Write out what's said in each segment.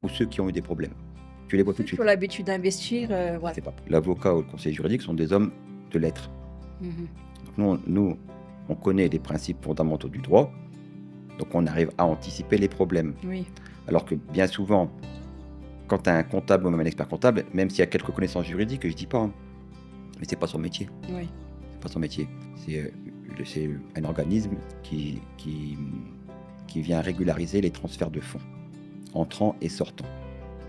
ou ceux qui ont eu des problèmes. Tu les vois tout Ceux de qui ont suite. l'habitude d'investir, voilà. C'est pas l'avocat ou le conseiller juridique sont des hommes de lettres. Mmh. Donc on connaît les principes fondamentaux du droit, donc on arrive à anticiper les problèmes. Oui, Alors que bien souvent, quand tu as un comptable ou même un expert comptable, même s'il y a quelques connaissances juridiques, je dis pas, hein, mais c'est pas son métier. oui. C'est pas son métier. C'est un organisme qui vient régulariser les transferts de fonds, entrant et sortant.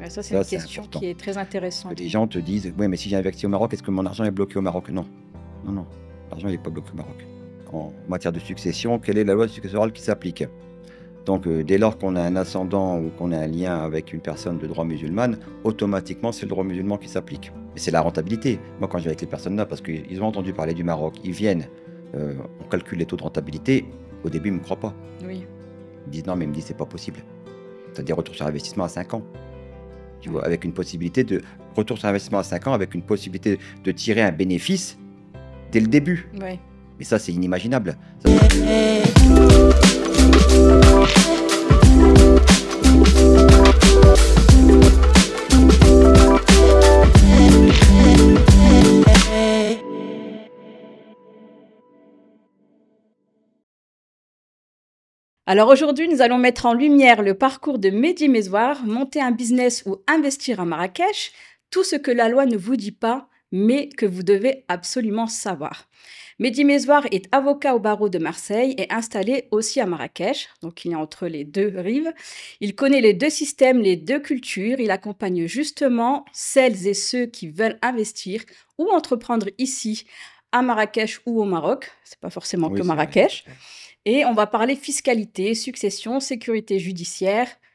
Ouais, ça, c'est une Ça, c'est question important. qui est très Que intéressante. les gens te disent: «Ouais, mais si j'ai investi au Maroc, est-ce que mon argent est bloqué au Maroc?» Non. Non, non, l'argent n'est pas bloqué au Maroc. En matière de succession, quelle est la loi successorale qui s'applique? Donc, dès lors qu'on a un ascendant ou qu'on a un lien avec une personne de droit musulmane, automatiquement, c'est le droit musulman qui s'applique. Et c'est la rentabilité. Moi, quand je vais avec les personnes là, parce qu'ils ont entendu parler du Maroc, ils viennent, on calcule les taux de rentabilité. Au début, ils ne me croient pas. Oui, Ils disent: «Non», mais ils me disent: «C'est pas possible». Tu as des retours sur investissement à 5 ans. Tu oui. vois? Avec une possibilité de retour sur investissement à 5 ans, avec une possibilité de tirer un bénéfice dès le début. Ouais. Mais ça, c'est inimaginable. Ça Alors aujourd'hui, nous allons mettre en lumière le parcours de Mehdi Mezouar, monter un business ou investir à Marrakech, tout ce que la loi ne vous dit pas, mais que vous devez absolument savoir. Mehdi Mezouar est avocat au barreau de Marseille et installé aussi à Marrakech, donc il est entre les deux rives. Il connaît les deux systèmes, les deux cultures, il accompagne justement celles et ceux qui veulent investir ou entreprendre ici, à Marrakech ou au Maroc, c'est pas forcément que oui, c'est vrai. Marrakech. Et on va parler fiscalité, succession, sécurité juridique,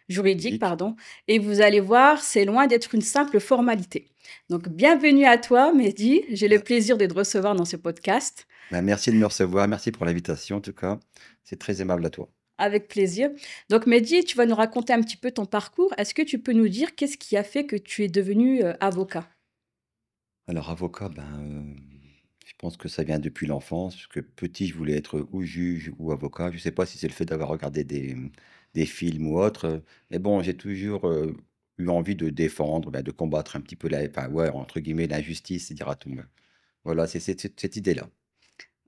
Juridique. pardon. Et vous allez voir, c'est loin d'être une simple formalité. Donc, bienvenue à toi, Mehdi. J'ai le Bah plaisir de te recevoir dans ce podcast. merci de me recevoir. Merci pour l'invitation, en tout cas. C'est très aimable à toi. Avec plaisir. Donc, Mehdi, tu vas nous raconter un petit peu ton parcours. Est-ce que tu peux nous dire qu'est-ce qui a fait que tu es devenu avocat? Alors avocat, je pense que ça vient depuis l'enfance, parce que petit, je voulais être ou juge ou avocat. Je ne sais pas si c'est le fait d'avoir regardé des films ou autre, mais bon, j'ai toujours, eu envie de défendre, de combattre un petit peu la enfin, ouais, entre guillemets, «l'injustice», dira-t-on. Voilà, c'est cette idée-là.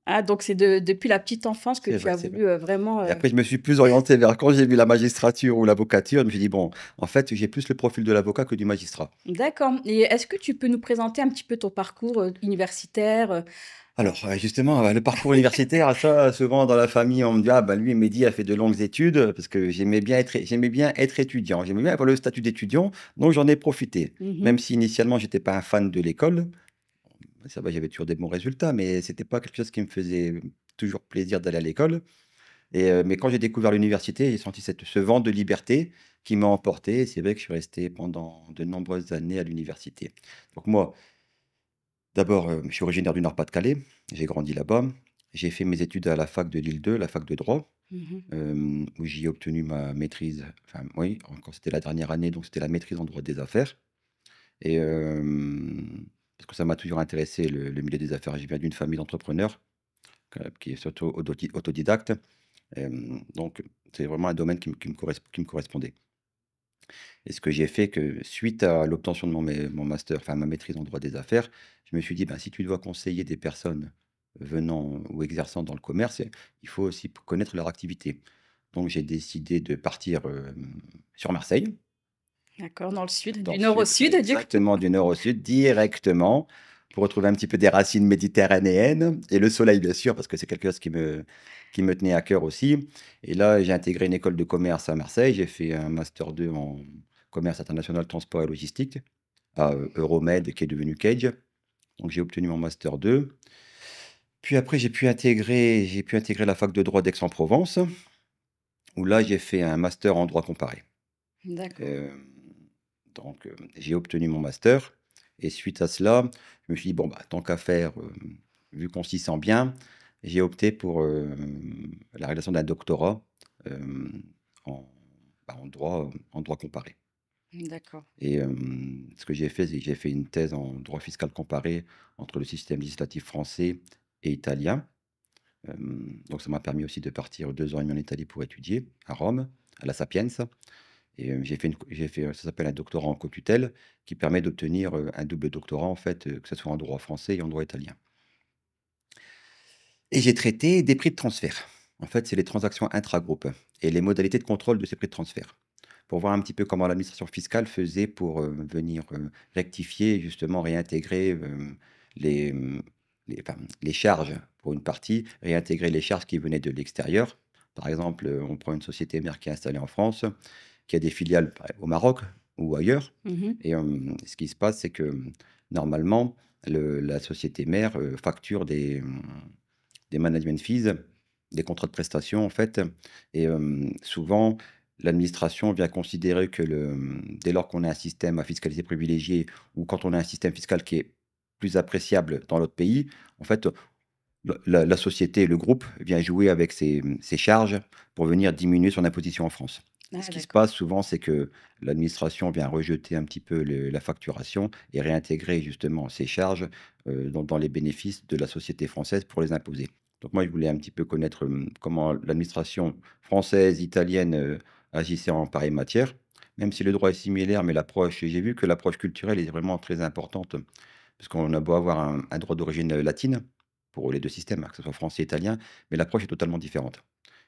Ah, donc c'est depuis la petite enfance que C'est tu vrai, as c'est vrai. voulu vraiment... Et après, je me suis plus orienté vers quand j'ai vu la magistrature ou l'avocature, je me suis dit: «Bon, en fait, j'ai plus le profil de l'avocat que du magistrat». D'accord. Et est-ce que tu peux nous présenter un petit peu ton parcours universitaire Alors, justement, le parcours universitaire, ça, souvent dans la famille, on me dit: «Ah bah, lui, Mehdi a fait de longues études», parce que j'aimais bien être étudiant. J'aimais bien avoir le statut d'étudiant, donc j'en ai profité. Mhm. Même si initialement, j'étais pas un fan de l'école, ça va, j'avais toujours des bons résultats, mais c'était pas quelque chose qui me faisait toujours plaisir d'aller à l'école. Mais quand j'ai découvert l'université, j'ai senti ce vent de liberté qui m'a emporté et c'est vrai que je suis resté pendant de nombreuses années à l'université. Donc moi, d'abord, je suis originaire du Nord-Pas-de-Calais, j'ai grandi là-bas. J'ai fait mes études à la fac de Lille 2, la fac de droit, Mhm. où j'y ai obtenu ma maîtrise, enfin oui, encore c'était la dernière année, donc c'était la maîtrise en droit des affaires et parce que ça m'a toujours intéressé le milieu des affaires. Je viens d'une famille d'entrepreneurs, qui est surtout autodidacte, donc c'est vraiment un domaine qui me correspondait et ce que j'ai fait que suite à l'obtention de mon master, enfin ma maîtrise en droit des affaires, je me suis dit: «Ben, si tu dois conseiller des personnes venant ou exerçant dans le commerce, il faut aussi connaître leur activité». Donc j'ai décidé de partir, sur Marseille, D'accord, dans le sud, dans du le nord au sud, sud, du coup. exactement du nord au sud, directement, pour retrouver un petit peu des racines méditerranéennes et le soleil, bien sûr, parce que c'est quelque chose qui me tenait à cœur aussi. Et là, j'ai intégré une école de commerce à Marseille. J'ai fait un master 2 en commerce international, transport et logistique à Euromed, qui est devenu Cage. Donc j'ai obtenu mon master 2. Puis après, j'ai pu intégrer la fac de droit d'Aix-en-Provence, où là, j'ai fait un master en droit comparé. D'accord. Hem, donc j'ai obtenu mon master et suite à cela, je me suis dit: «Bon, bah, tant qu'à faire, vu qu'on s'y sent bien», j'ai opté pour, la réalisation d'un doctorat, hem, en, en droit comparé D'accord. et ce que j'ai fait, c'est que j'ai fait une thèse en droit fiscal comparé entre le système législatif français et italien. Donc ça m'a permis aussi de partir 2 ans et demi en Italie pour étudier, à Rome, à la Sapienza Et j'ai fait, ça s'appelle un doctorat en co-tutelle qui permet d'obtenir, un double doctorat en fait, que ce soit en droit français et en droit italien. Et j'ai traité des prix de transfert. En fait, c'est les transactions intra-groupes et les modalités de contrôle de ces prix de transfert. Pour voir un petit peu comment l'administration fiscale faisait pour, venir, rectifier et justement réintégrer, les, les charges pour une partie, réintégrer les charges qui venaient de l'extérieur. Par exemple, on prend une société mère qui est installée en France, qui a des filiales au Maroc ou ailleurs Mmh. et ce qui se passe, c'est que, normalement, la société mère, facture des management fees, des contrats de prestation en fait et souvent l'administration vient considérer que dès lors qu'on a un système à fiscalité privilégiée ou quand on a un système fiscal qui est plus appréciable dans l'autre pays, en fait, la société, le groupe vient jouer avec ses charges pour venir diminuer son imposition en France. Et Ah ce qui se d'accord. passe souvent, c'est que l'administration vient rejeter un petit peu la facturation et réintégrer justement ces charges dans les bénéfices de la société française pour les imposer. Donc moi, je voulais un petit peu connaître comment l'administration française, italienne agissait en pareille matière, même si le droit est similaire, mais l'approche, j'ai vu que l'approche culturelle est vraiment très importante, parce qu'on a beau avoir un droit d'origine latine, pour les 2 systèmes, hein, que ce soit français et italien, mais l'approche est totalement différente.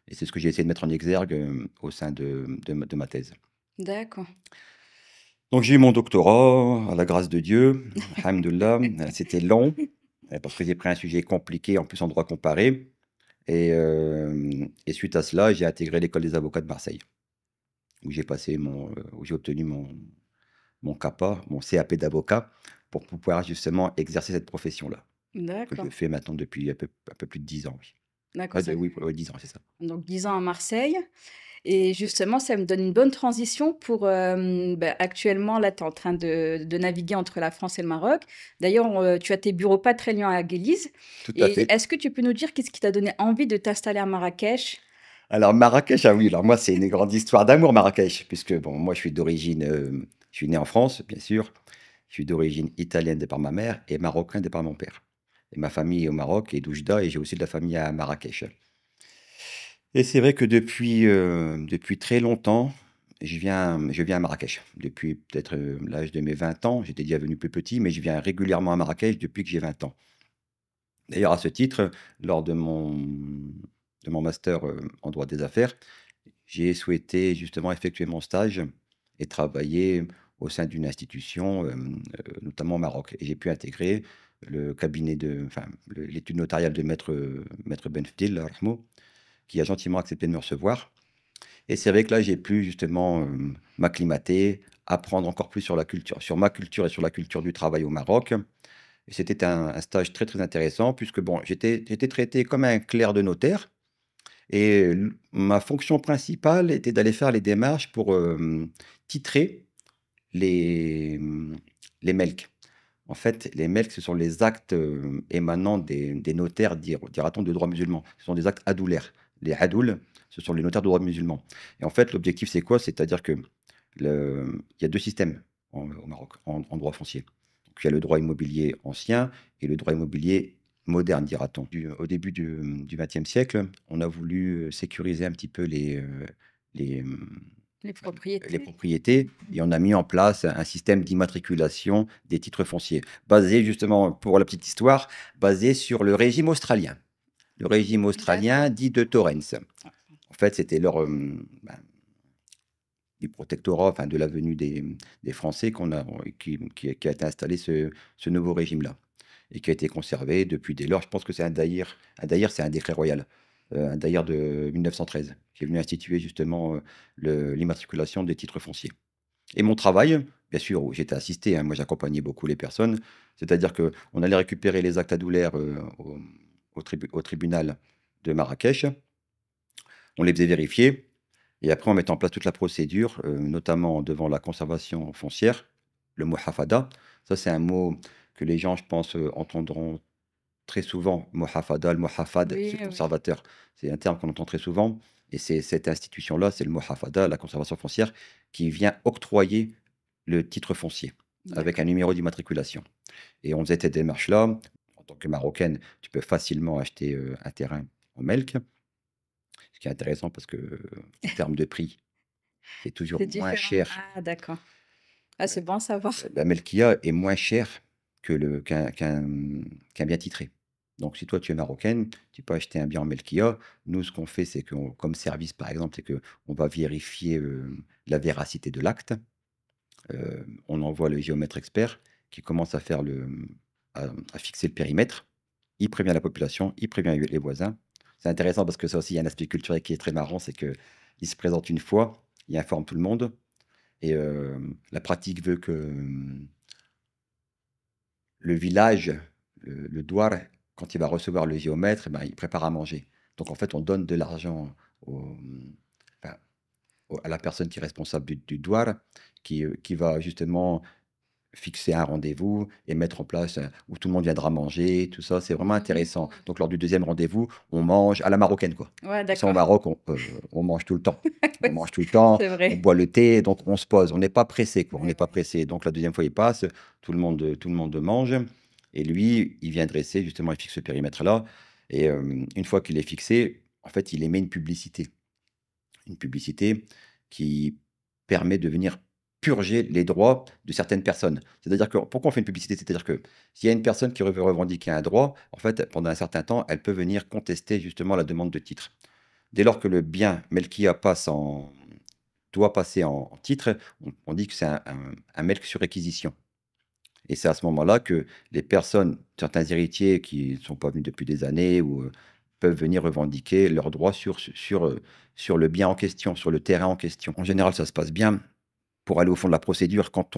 Et c'est ce que j'ai essayé de mettre en exergue, au sein de ma thèse. D'accord. Donc j'ai eu mon doctorat, à la grâce de Dieu, alhamdoulilah, c'était long, parce que j'ai pris un sujet compliqué, en plus en droit comparé et suite à cela, j'ai intégré l'école des avocats de Marseille, où j'ai passé où j'ai obtenu mon CAPA, mon CAP d'avocat, pour pouvoir justement exercer cette profession-là, que je D'accord. fais maintenant depuis un peu plus de 10 ans, oui. D'accord, Ouais, ça oui, ouais, 10 ans, c'est ça. donc 10 ans à Marseille. Et justement, ça me donne une bonne transition pour, actuellement, là, tu es en train de naviguer entre la France et le Maroc. D'ailleurs, tu as tes bureaux pas très loin à Guéliz. Tout à Et fait. est-ce que tu peux nous dire qu'est-ce qui t'a donné envie de t'installer à Marrakech? Alors Marrakech, ah oui, alors moi, c'est une grande histoire d'amour Marrakech, puisque bon, moi, je suis d'origine, je suis né en France, bien sûr. Je suis d'origine italienne de par ma mère et marocain de par mon père. Et ma famille est au Maroc et d'Oujda et j'ai aussi de la famille à Marrakech. Et c'est vrai que depuis très longtemps, je viens à Marrakech. Depuis peut-être, l'âge de mes 20 ans, j'étais déjà venu plus petit, mais je viens régulièrement à Marrakech depuis que j'ai 20 ans. D'ailleurs, à ce titre, lors de mon master, en droit des affaires, j'ai souhaité justement effectuer mon stage et travailler au sein d'une institution, notamment au Maroc et j'ai pu intégrer le cabinet l'étude notariale de maître Benfdil, Allah yarhamou, qui a gentiment accepté de me recevoir et c'est vrai que là, j'ai pu justement, m'acclimater, apprendre encore plus sur ma culture et sur la culture du travail au Maroc et c'était un stage très, très intéressant puisque bon, j'étais traité comme un clerc de notaire et ma fonction principale était d'aller faire les démarches pour, titrer les, les melks. En fait, les melks, ce sont les actes, émanant des notaires, dira-t-on, de droit musulman. Ce sont des actes adoulaires. Les adouls, ce sont les notaires de droit musulman et en fait, l'objectif, c'est quoi? C'est-à-dire que il y a 2 systèmes au Maroc, en droit foncier. Donc il y a le droit immobilier ancien et le droit immobilier moderne, dira-t-on. Au début du XXe siècle, on a voulu, sécuriser un petit peu les, Les les propriétés? propriétés et on a mis en place un système d'immatriculation des titres fonciers, basé justement, pour la petite histoire, basé sur le régime australien. Le régime australien D'accord. dit de Torrens. En fait, c'était leur, du protectorat, enfin de la venue des Français qui a été installé ce nouveau régime-là et qui a été conservé depuis dès lors. Je pense que c'est un daïr, c'est un décret royal, un daïr de 1913 qui est venu instituer justement, l'immatriculation des titres fonciers et mon travail, bien sûr, où j'étais assisté, hein, moi j'accompagnais beaucoup les personnes, c'est-à-dire qu'on allait récupérer les actes adulaires, au tribunal de Marrakech, on les faisait vérifier et après, on mettait en place toute la procédure, notamment devant la conservation foncière, le muhafada. Ça, c'est un mot que les gens, je pense, entendront très souvent. Muhafada, le muhafad, Oui, c'est le oui. conservateur. C'est un terme qu'on entend très souvent et c'est cette institution-là, c'est le muhafada, la conservation foncière, qui vient octroyer le titre foncier avec un D'accord. numéro d'immatriculation et on faisait cette démarche-là. En tant que Marocaine, tu peux facilement acheter, un terrain en melk, ce qui est intéressant parce que en termes de prix, C'est toujours C'est moins différent. cher. Ah, d'accord. Ah, c'est bon à savoir. La melquia est moins chère qu'un bien titré. Donc si toi tu es marocaine, tu peux acheter un bien en melquia. Nous, ce qu'on fait, c'est que comme service, par exemple, c'est qu'on va vérifier, la véracité de l'acte. On envoie le géomètre expert qui commence à faire à fixer le périmètre. Il prévient la population, il prévient les voisins. C'est intéressant parce que ça aussi, il y a un aspect culturel qui est très marrant, c'est qu'il se présente une fois, il informe tout le monde et la pratique veut que, le village, le douar, quand il va recevoir le géomètre, eh ben, il prépare à manger. Donc en fait, on donne de l'argent enfin, à la personne qui est responsable du douar, qui va justement fixer un rendez-vous et mettre en place, où tout le monde viendra manger, tout ça, c'est vraiment intéressant. Mmh. Donc lors du deuxième rendez-vous, on mange à la marocaine, quoi. Ouais, Ça, au d'accord. Maroc, on mange tout le temps. On Ouais, mange tout le temps, c'est on vrai. boit le thé, donc on se pose. On n'est pas pressé, quoi. On Ouais, n'est pas ouais. pressé. Donc la deuxième fois, il passe, tout le monde mange et lui, il vient dresser, justement, il fixe ce périmètre-là et une fois qu'il est fixé, en fait, il émet une publicité. Une publicité qui permet de venir purger les droits de certaines personnes. C'est-à-dire que pourquoi on fait une publicité? C'est-à-dire que s'il y a une personne qui veut revendiquer un droit, en fait, pendant un certain temps, elle peut venir contester justement la demande de titre. Dès lors que le bien Melkia doit passer en titre, on dit que c'est un Melk sur réquisition. Et c'est à ce moment-là que les personnes, certains héritiers qui ne sont pas venus depuis des années ou peuvent venir revendiquer leurs droits sur le bien en question, sur le terrain en question. En général, ça se passe bien. Pour aller au fond de la procédure, quand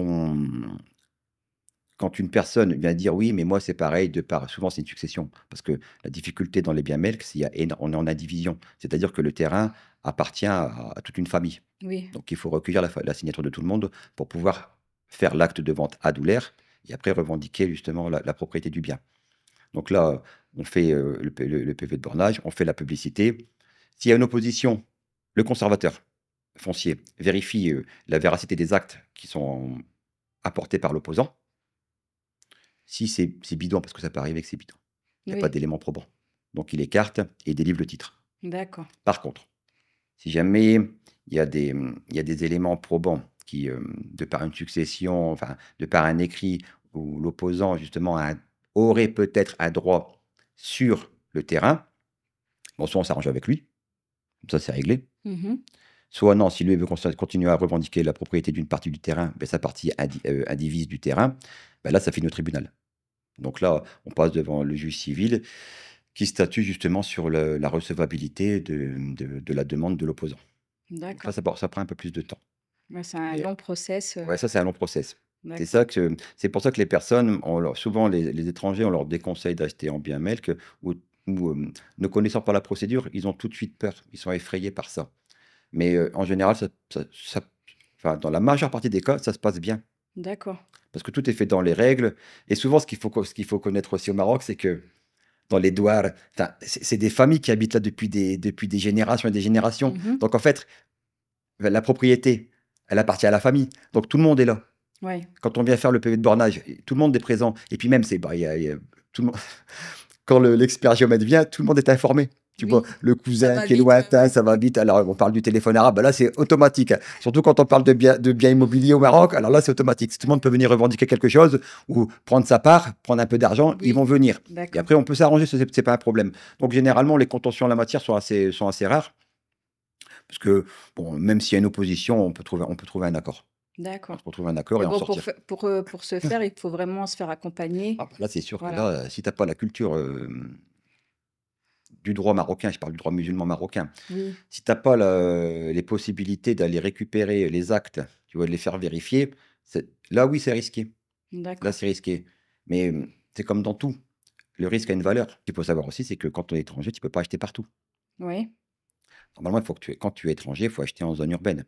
une personne vient dire oui, mais moi c'est pareil, souvent c'est une succession, parce que la difficulté dans les biens melk, c'est on est en indivision, c'est-à-dire que le terrain appartient à toute une famille. Oui, Donc il faut recueillir la signature de tout le monde pour pouvoir faire l'acte de vente adulaire et après revendiquer justement la propriété du bien. Donc là, on fait le PV de bornage, on fait la publicité. S'il y a une opposition, le conservateur foncier vérifie la véracité des actes qui sont apportés par l'opposant. Si c'est bidon, parce que ça peut arriver que c'est bidon, il n'y a pas oui, d'éléments probants. Donc il écarte et délivre le titre. d'accord. Par contre, si jamais il y a des éléments probants qui, de par une succession, enfin, de par un écrit où l'opposant justement aurait peut-être un droit sur le terrain, bon, soit on s'arrange avec lui, comme ça c'est réglé. Mmh. Soit non, si lui veut continuer à revendiquer la propriété d'une partie du terrain, ben, sa partie indivise du terrain, ben là ça finit au tribunal. Donc là, on passe devant le juge civil qui statue justement sur la recevabilité de la demande de l'opposant. Donc là, D'accord. ça prend un peu plus de temps. Ouais, c'est un Mais long process, ouais, ça, c'est un long process. d'accord. C'est pour ça que les personnes, souvent les étrangers, on leur déconseille d'acheter en bien melk ou ne connaissant pas la procédure, ils ont tout de suite peur. Ils sont effrayés par ça. Mais en général, enfin, dans la majeure partie des cas, ça se passe bien. D'accord. Parce que tout est fait dans les règles. Et souvent, ce qu'il faut connaître aussi au Maroc, c'est que dans les douars, enfin, c'est des familles qui habitent là depuis des générations et des générations. Mmh. Donc en fait, la propriété, elle appartient à la famille. Donc tout le monde est là. Ouais. Quand on vient faire le PV de bornage, tout le monde est présent. Et puis même, tout le monde, quand l'expert géomètre vient, tout le monde est informé. Tu vois, Oui, le ça cousin va qui est vite, lointain, ouais. ça va vite. Alors, on parle du téléphone arabe, ben là, c'est automatique. Surtout quand on parle de biens immobiliers au Maroc, alors là, c'est automatique. Si tout le monde peut venir revendiquer quelque chose ou prendre sa part, prendre un peu d'argent, ils Oui, vont venir. Et d'accord. après, on peut s'arranger, c'est pas un problème. Donc, généralement, les contentions en la matière sont assez rares. Parce que, bon, même s'il y a une opposition, on peut trouver un accord. On D'accord. peut trouver un accord Mais et en bon, sortir. pour ce faire, il faut vraiment se faire accompagner. Ah, bah là, c'est sûr que Voilà. là, si tu as pas la culture du droit marocain, je parle du droit musulman marocain, Oui, si tu as pas les possibilités d'aller récupérer les actes, tu vois, de les faire vérifier, là, oui, c'est risqué. Là, d'accord. c'est risqué. Mais c'est comme dans tout. Le risque a une valeur. Ce qu'il faut savoir aussi, c'est que quand on est étranger, tu peux pas acheter partout. Oui, Normalement, quand tu es étranger, il faut acheter en zone urbaine.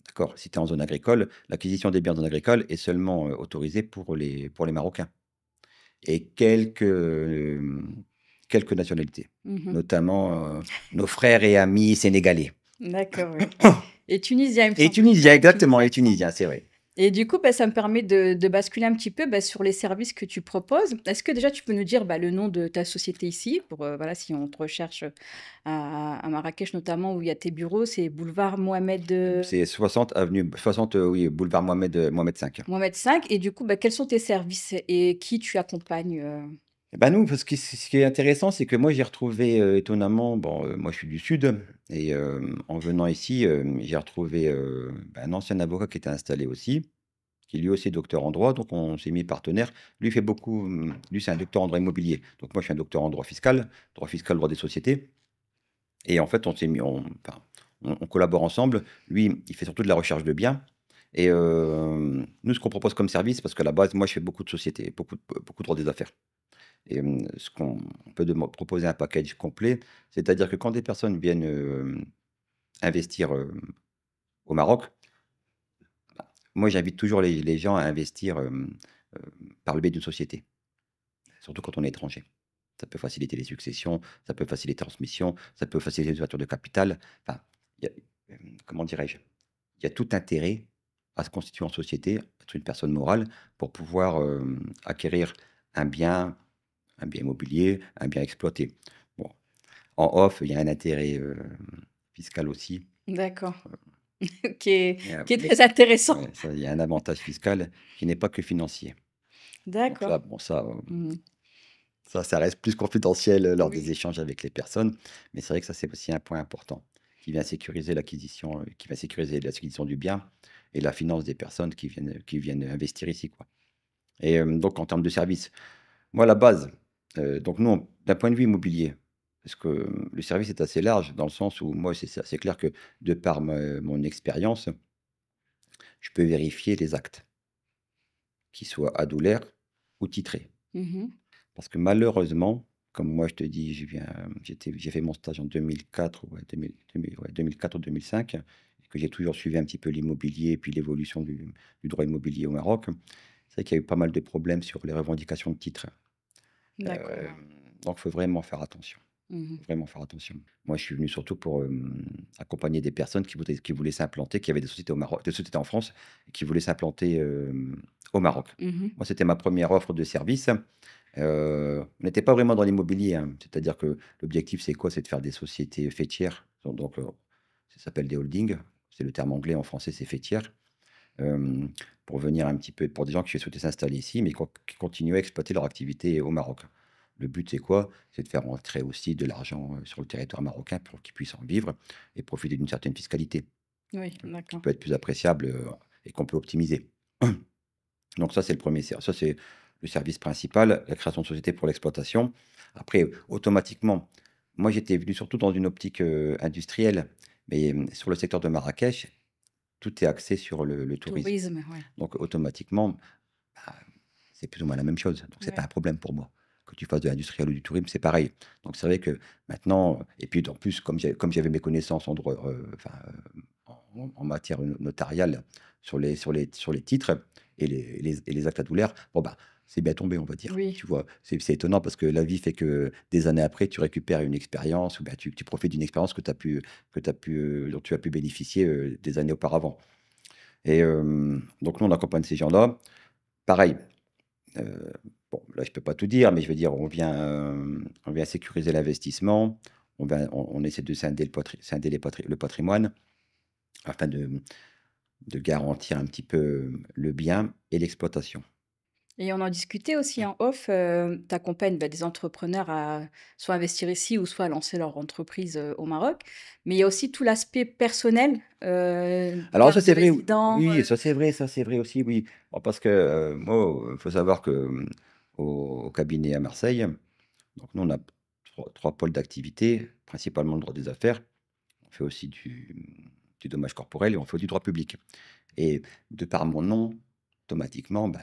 D'accord? Si tu es en zone agricole, l'acquisition des biens en zone agricole est seulement autorisée pour les Marocains. Et quelques nationalités, mmh. notamment nos frères et amis sénégalais. D'accord, oui. Et tunisien, il me Et semble aussi, tunisiens, hein? exactement, Tunisien, et il me semble. tunisiens, c'est vrai. Et du coup, bah, ça me permet de basculer un petit peu, bah, sur les services que tu proposes. Est-ce que déjà tu peux nous dire, bah, le nom de ta société ici pour, voilà, si on te recherche, à Marrakech notamment où il y a tes bureaux, c'est boulevard Mohamed, C'est 60 avenue 60, oui, boulevard Mohamed V. Mohamed 5 et du coup, bah, quels sont tes services et qui tu accompagnes, Et bah, nous, parce que ce qui est intéressant, c'est que moi, j'ai retrouvé, étonnamment, bon, moi, je suis du sud et en venant ici, j'ai retrouvé, bah, un ancien avocat qui était installé aussi, qui lui aussi est docteur en droit, donc on s'est mis partenaires. Lui, il fait beaucoup, lui, c'est un docteur en droit immobilier. Donc moi, je suis un docteur en droit fiscal, droit des sociétés et en fait, on s'est mis enfin, on collabore ensemble. Lui, il fait surtout de la recherche de biens et nous, ce qu'on propose comme service, parce qu'à la base, moi, je fais beaucoup de sociétés, beaucoup de droit des affaires. Et ce qu'on on peut dema proposer un package complet, c'est-à-dire que quand des personnes viennent, investir, au Maroc, moi j'invite toujours les gens à investir, par le biais d'une société, surtout quand on est étranger. Ça peut faciliter les successions, ça peut faciliter les transmissions, ça peut faciliter les ouvertures de capital. Enfin, il y a, comment dirais-je? Il y a tout intérêt à se constituer en société, être une personne morale pour pouvoir, acquérir un bien un bien immobilier, un bien exploité. Bon, en off, il y a un intérêt, fiscal aussi. d'accord, qui est Et qui est très intéressant. ouais, ça, il y a un avantage fiscal qui n'est pas que financier. Donc D'accord. ça, bon, ça, Mmh. ça reste plus confidentiel, lors des Oui. échanges avec les personnes, mais c'est vrai que ça, c'est aussi un point important qui vient sécuriser l'acquisition du bien et la finance des personnes qui viennent investir ici, quoi. Et donc en termes de services, moi, la base, donc nous, d'un point de vue immobilier, parce que, le service est assez large dans le sens où moi, c'est clair que de par mon expérience, je peux vérifier les actes, qu'ils soient adulaires ou titrés. Mmh. Parce que malheureusement, comme moi je te dis, j'ai fait mon stage en 2004 ouais, 2000 ouais, 2004 ou 2005 et que j'ai toujours suivi un petit peu l'immobilier et puis l'évolution du droit immobilier au Maroc. C'est vrai qu'il y a eu pas mal de problèmes sur les revendications de titres. D'accord. Donc il faut vraiment faire attention. Mmh. Faut vraiment faire attention. Moi, je suis venu surtout pour, accompagner des personnes qui voulaient s'implanter, qui avaient des sociétés au Maroc des sociétés en France et qui voulaient s'implanter, au Maroc. Mmh. Moi, c'était ma première offre de service. On n'était pas vraiment dans l'immobilier, hein. C'est-à-dire que l'objectif, c'est quoi? C'est de faire des sociétés faîtières. Donc, ça s'appelle des holdings. C'est le terme anglais, en français, c'est faîtière. Hem, pour venir un petit peu pour des gens qui souhaitaient s'installer ici, mais qui continuaient à exploiter leur activité au Maroc. Le but, c'est quoi? C'est de faire entrer aussi de l'argent, sur le territoire marocain pour qu'ils puissent en vivre et profiter d'une certaine fiscalité, Oui, qui d'accord. peut être plus appréciable, et qu'on peut optimiser. Donc ça, c'est le premier er ça, c'est le service principal, la création de société pour l'exploitation. Après, automatiquement, moi, j'étais venu surtout dans une optique, industrielle, mais, sur le secteur de Marrakech, tout est axé sur le tourisme. Tourisme, ouais. Donc automatiquement, bah, c'est plus ou moins la même chose. Donc c'est pas Ouais. un problème pour moi. Que tu fasses de l'industriel ou du tourisme, c'est pareil. Donc c'est vrai que maintenant et puis en plus comme j'avais mes connaissances en droit, enfin, en matière notariale sur les titres et les actes adulaires, bon, bah, c'est bien tombé, on va dire. Oui. Tu vois? C'est étonnant parce que la vie fait que des années après, tu récupères une expérience ou bien tu profites d'une expérience dont tu as pu bénéficier, des années auparavant. Et donc nous, on accompagne ces gens-là. Pareil, heu, bon, là, je peux pas tout dire, mais je veux dire, on vient sécuriser l'investissement, on essaie de scinder le patrimoine afin de garantir un petit peu le bien et l'exploitation. Et on en discutait aussi en off, tu accompagnes, bah, des entrepreneurs à soit investir ici ou soit à lancer leur entreprise, au Maroc. Mais il y a aussi tout l'aspect personnel, Alors ça, carte de c'est vrai, résident, oui, ça c'est vrai aussi, oui. Bon, parce que, moi, il faut savoir que, au cabinet à Marseille, donc nous, on a trois pôles d'activité, principalement le droit des affaires. On fait aussi du dommage corporel et on fait du droit public. Et de par mon nom, automatiquement, ben,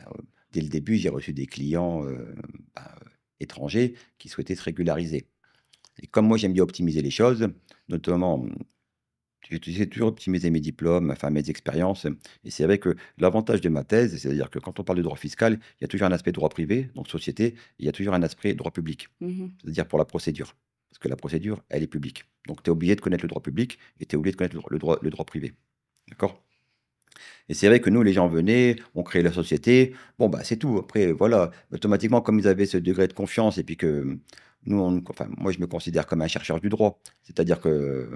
dès le début, j'ai reçu des clients, ben, étrangers qui souhaitaient se régulariser. Et comme moi, j'aime bien optimiser les choses, notamment, j'ai toujours optimisé mes diplômes, enfin mes expériences. Et c'est vrai que l'avantage de ma thèse, c'est-à-dire que quand on parle de droit fiscal, il y a toujours un aspect droit privé, donc société, et il y a toujours un aspect droit public, mmh. c'est-à-dire pour la procédure. Parce que la procédure, elle est publique. Donc tu es obligé de connaître le droit public et tu es obligé de connaître le droit privé. D'accord? Et c'est vrai que nous, les gens venaient, on créait la société. Bon, bah, c'est tout. Après, voilà, automatiquement, comme ils avaient ce degré de confiance et puis que nous, enfin, moi, je me considère comme un chercheur du droit. C'est-à-dire que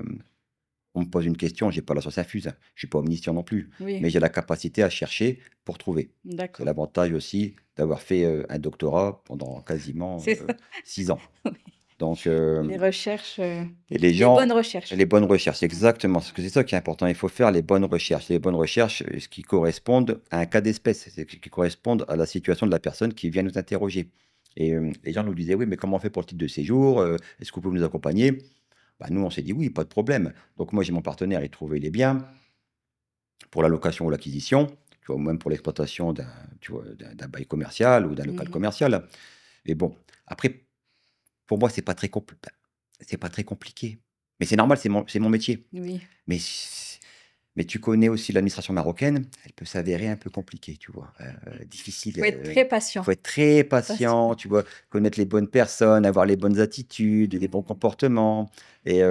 on me pose une question, j'ai pas la science infuse. Je suis pas omniscient non plus, Oui, mais j'ai la capacité à chercher pour trouver. C'est d'accord. l'avantage aussi d'avoir fait un doctorat pendant quasiment C'est ça. 6 ans. Oui. Donc, Les recherches, et les les bonnes gens, recherches. les bonnes recherches, c'est Ouais. exactement, parce que c'est ça qui est important. Il faut faire les bonnes recherches. Les bonnes recherches, ce qui correspondent à un cas d'espèce, c'est qui correspondent à la situation de la personne qui vient nous interroger. Et les gens nous disaient, oui, mais comment on fait pour le titre de séjour? Est-ce que vous pouvez nous accompagner? Bah, nous, on s'est dit, oui, pas de problème. Donc, moi, j'ai mon partenaire, il trouvait les biens pour la location ou l'acquisition, tu vois, ou même pour l'exploitation d'un, tu vois, d'un bail commercial ou d'un local Mhm. commercial. Et bon, après, pour moi, c'est pas très compliqué. Mais c'est normal, c'est mon métier. Oui. Mais mais tu connais aussi l'administration marocaine, elle peut s'avérer un peu compliquée, tu vois? Difficile, Faut être très patient. faut être très Patient. patient, tu vois? Connaître les bonnes personnes, avoir les bonnes attitudes, les bons Mhm. comportements et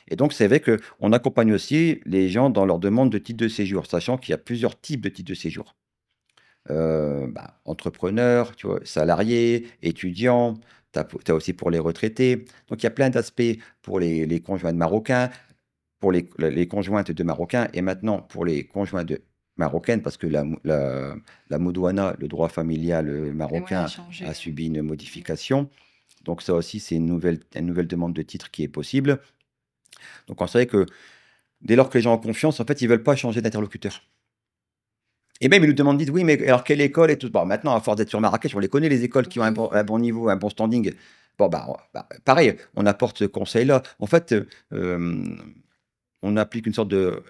et donc c'est vrai qu'on accompagne aussi les gens dans leur demande de titre de séjour, sachant qu'il y a plusieurs types de titres de séjour. Bah, entrepreneur, tu vois? Salarié, étudiant, tu as aussi pour les retraités. Donc il y a plein d'aspects pour les conjoints de marocains, pour les conjointes de Marocains et maintenant pour les conjoints de marocaines parce que la Moudouana, le droit familial, Ouais, a marocain changé. a subi une modification. Donc ça aussi, c'est une nouvelle demande de titre qui est possible. Donc on sait que dès lors que les gens ont confiance, en fait, ils veulent pas changer d'interlocuteur. Et même ils nous demandent: «Dites oui, mais alors quelle école et tout?» Bon maintenant à force d'être sur Marrakech, on les connaît les écoles qui ont Oui. un bon niveau, un bon standing. Bon bah, pareil, on apporte ce conseil-là. En fait, on applique une sorte de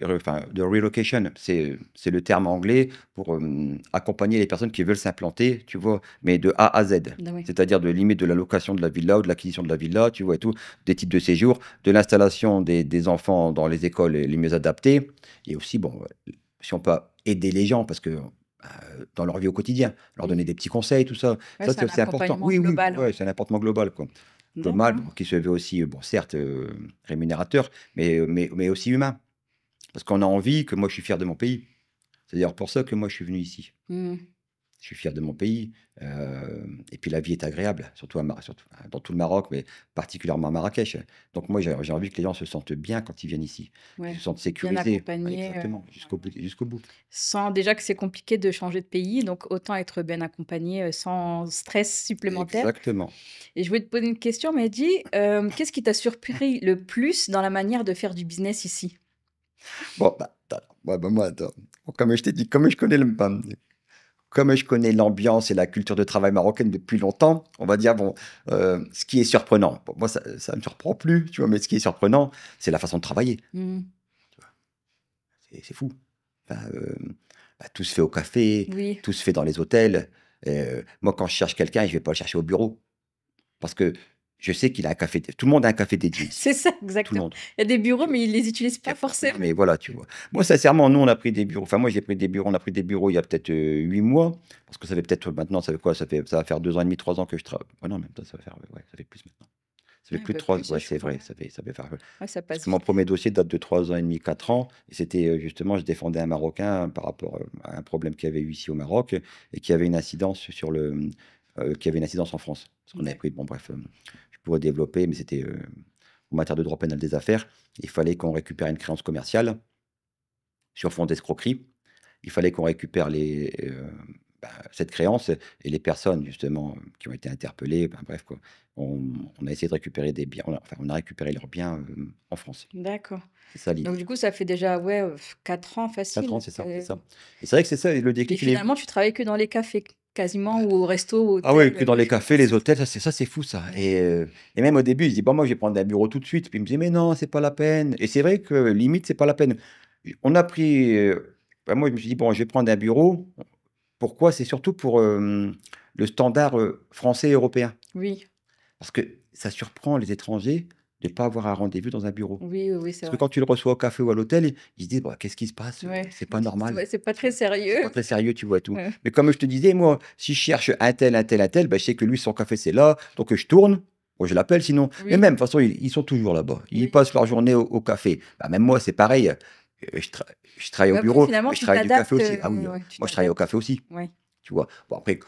enfin, de relocation. C'est le terme anglais pour, accompagner les personnes qui veulent s'implanter, tu vois? Mais de A à Z. Oui. C'est-à-dire de limite de la location de la villa ou de l'acquisition de la villa, tu vois et tout, des titres de séjour, de l'installation des enfants dans les écoles les mieux adaptées et aussi bon, si on peut aider les gens parce que, dans leur vie au quotidien, leur donner Oui. des petits conseils, tout ça. Ouais, Ça, c'est un c'est important. accompagnement Oui, oui, global, ouais, ouais. c'est un apportement global, quoi. Global, D'accord. bon, qui se veut aussi, bon, certes, rémunérateur, mais aussi humain. Parce qu'on a envie que moi, je suis fier de mon pays. C'est d'ailleurs pour ça que moi, je suis venu ici. Mmh. Je suis fier de mon pays, et puis la vie est agréable, surtout dans tout le Maroc, mais particulièrement à Marrakech. Donc moi, j'ai envie que les gens se sentent bien quand ils viennent ici, qu'ils Ouais. se sentent Bien sécurisés. Ouais, accompagné, exactement, jusqu'au bout. sans déjà que c'est compliqué de changer de pays, donc autant être bien accompagné, sans stress supplémentaire. Exactement. Et je voulais te poser une question, Mehdi, qu'est-ce qui t'a surpris le plus dans la manière de faire du business ici? Bon, bah, ouais, bah, moi, attends, comme je t'ai dit, comme je connais l'ambiance et la culture de travail marocaine depuis longtemps, on va dire, bon, ce qui est surprenant, bon, moi, ça me surprend plus, tu vois, mais ce qui est surprenant, c'est la façon de travailler. Mmh. C'est fou. Enfin, bah, tout se fait au café, Oui, tout se fait dans les hôtels. Moi, quand je cherche quelqu'un, je vais pas le chercher au bureau parce que je sais qu'il a un café tout le monde a un café dédié ici, c'est ça, tout le exactement. monde, Il y a des bureaux, tu vois? mais ils les utilisent Il y pas a pas non, forcément. mais voilà, tu vois? Moi, sincèrement, nous, on a pris des bureaux enfin, moi, j'ai pris des bureaux on a pris des bureaux il y a peut-être, 8 mois parce que ça fait peut-être maintenant, ça fait quoi? Ça va faire 2 ans et demi, 3 ans que je travaille. Ouais, non, même pas, ça va faire, ouais, ça fait plus maintenant. Ça fait Ouais, un plus de peu 3 plus, ouais, je c'est crois, vrai, ouais. ça fait faire Ouais, ça parce passe que mon vite. premier dossier date de 3 ans et demi, 4 ans et c'était, justement, je défendais un Marocain par rapport, à un problème qu'il y avait eu ici au Maroc et qui avait une incidence sur qui avait une incidence en France. Parce qu'on avait D'accord. pris bon bref, je pourrais développer, mais c'était, en matière de droit pénal des affaires. Il fallait qu'on récupère une créance commerciale sur fond d'escroquerie. Il fallait qu'on récupère cette créance et les personnes justement, qui ont été interpellées, ben, bref quoi. On on a essayé de récupérer des biens, on a récupéré leurs biens, en France. D'accord. C'est ça Donc l'idée. du coup, ça fait déjà, ouais, 4 ans 4 ans, facile, c'est ça, c'est ça. Et c'est vrai que c'est ça, le et déclic, il est finalement, tu travailles que dans les cafés, quasiment, ou au resto, au ah ouais, hôtel, que dans les cafés, les c'est ça. hôtels, ça c'est fou ça Ouais. et même au début, il se dit: «Bah, moi je vais prendre un bureau tout de suite», puis il me disait: «Mais non, c'est pas la peine» et c'est vrai que limite, c'est pas la peine. On a pris, bah, moi je me suis dit: «Bon, je vais prendre un bureau». Pourquoi? C'est surtout pour, le standard, français et européen. Oui, Parce que ça surprend les étrangers de pas avoir un rendez-vous dans un bureau. oui, oui, oui, c'est Parce que vrai. quand tu le reçois au café ou à l'hôtel, ils se disent: «Bah, qu'est-ce qui se passe? Ouais, C'est pas normal, ouais, c'est pas très c'est pas sérieux. très sérieux», tu vois et tout. Ouais. Mais comme je te disais, moi, si je cherche un tel, un tel, un tel, bah, je sais que lui, son café, c'est là, donc je tourne. Bon, je l'appelle sinon mais Oui, même, de toute façon, ils sont toujours là-bas. Ils oui. passent leur journée au café. Bah, même moi, c'est pareil. Je tra je travaille au Mais après, bureau, finalement, mais je tu travaille du café t'adaptes, aussi. Ah oui, ouais, tu moi je travaille au t'adaptes. café aussi, Ouais. tu vois? Bon après,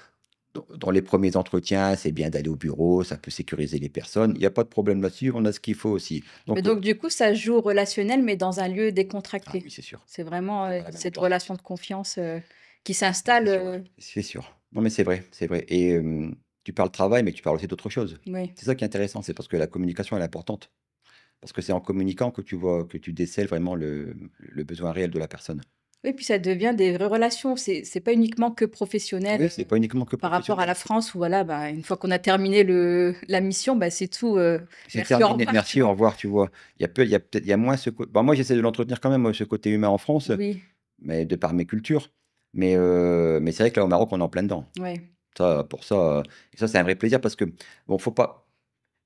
dans les premiers entretiens, c'est bien d'aller au bureau, ça peut sécuriser les personnes. Il y a pas de problème là-dessus, on a ce qu'il faut aussi. Mais Donc, donc du coup, ça joue au relationnel, mais dans un lieu ah décontracté. oui, c'est sûr, C'est vraiment, c'est pas la même cette ambiance. relation de confiance, qui Ah, c'est s'installe, sûr, c'est sûr. Non, mais c'est vrai, c'est vrai et tu parles travail, mais tu parles aussi d'autre chose. oui. C'est ça qui est intéressant, c'est parce que la communication, elle est importante. Parce que c'est en communiquant que tu vois que tu décèles vraiment le besoin réel de la personne. Oui, puis ça devient des vraies relations. C'est pas uniquement que professionnel, Oui, c'est pas uniquement que par rapport à professionnel. la France où voilà, bah, une fois qu'on a terminé la mission, bah, c'est tout, C'est merci, au terminé, revoir, tu merci, au vois? revoir, tu vois? Il y a peut-être il y a moins ce côté. Bah, moi, j'essaie de l'entretenir quand même, ce côté humain en France, Oui, mais de par mes cultures. Mais c'est vrai que là, au Maroc, on est en plein dedans. ouais. Ça, pour ça, et ça, c'est un vrai plaisir parce que, bon, faut pas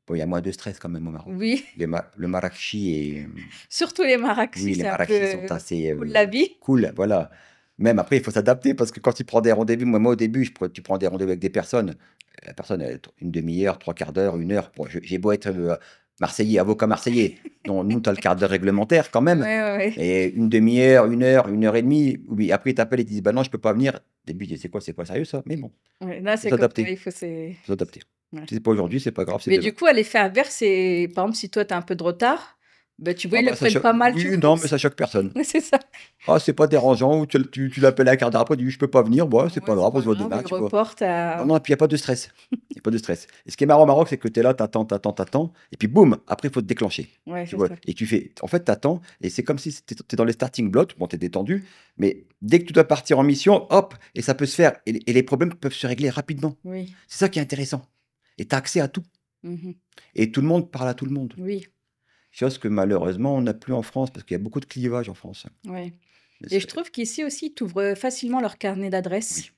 bon, il y a moins de stress quand même au Maroc. Oui, Le Marrakchi est, surtout les Marrakechis, oui, les c'est un peu, Marrakechis sont assez, cool la vie. cool, voilà. Même après, il faut s'adapter parce que quand tu prends des rendez-vous, moi au début, tu prends des rendez-vous avec des personnes, la personne, elle une demi-heure, 3/4 d'heure, 1 heure. Bon, j'ai beau être, marseillais, avocat marseillais, non, nous, tu as le quart d'heure réglementaire quand Ouais, même, ouais, ouais. mais une demi-heure, 1 heure, 1 heure et demie, oui, après ils t'appellent et ils te disent: «Bah non, je peux pas venir». Au début, tu dis: c'est quoi sérieux ça?» Mais bon, Ouais, là, faut c'est comme ça, s'adapter, faut s'adapter. ouais. Si c'est pas aujourd'hui, c'est pas grave, c'est Mais demain. du coup, à l'effet inverse, c'est par exemple, si toi, tu as un peu de retard, bah, tu vois, Ah ils le bah ça prennent choque, pas mal, tu oui, vois? non, mais ça choque personne. Ouais, c'est ça. Ah, c'est pas dérangeant ou tu l'appelles un quart d'heure après, tu dis: «Je peux pas venir». «Bah, c'est pas Ouais, c'est grave, on pas se voit grave, demain», ils tu vois? reportent Non, à non, et puis il y a pas de stress. Il y a pas de stress et ce qui est marrant au Maroc, c'est que tu es là, tu attends et puis boum, après il faut te déclencher, ouais, tu c'est vois? ça. Et tu fais en fait, tu attends et c'est comme si tu dans les starting blocks, bon, tu es détendu, mais dès que tu dois partir en mission, hop et ça peut se faire et les problèmes peuvent se régler rapidement. Oui. C'est ça qui est intéressant et tu as accès à tout Mmh. et tout le monde parle à tout le monde. Oui, Chose que malheureusement, on n'a plus en France parce qu'il y a beaucoup de clivage en France. ouais Mais et je c'est trouve qu'ici aussi, tu ouvres facilement leur carnet d'adresses. oui,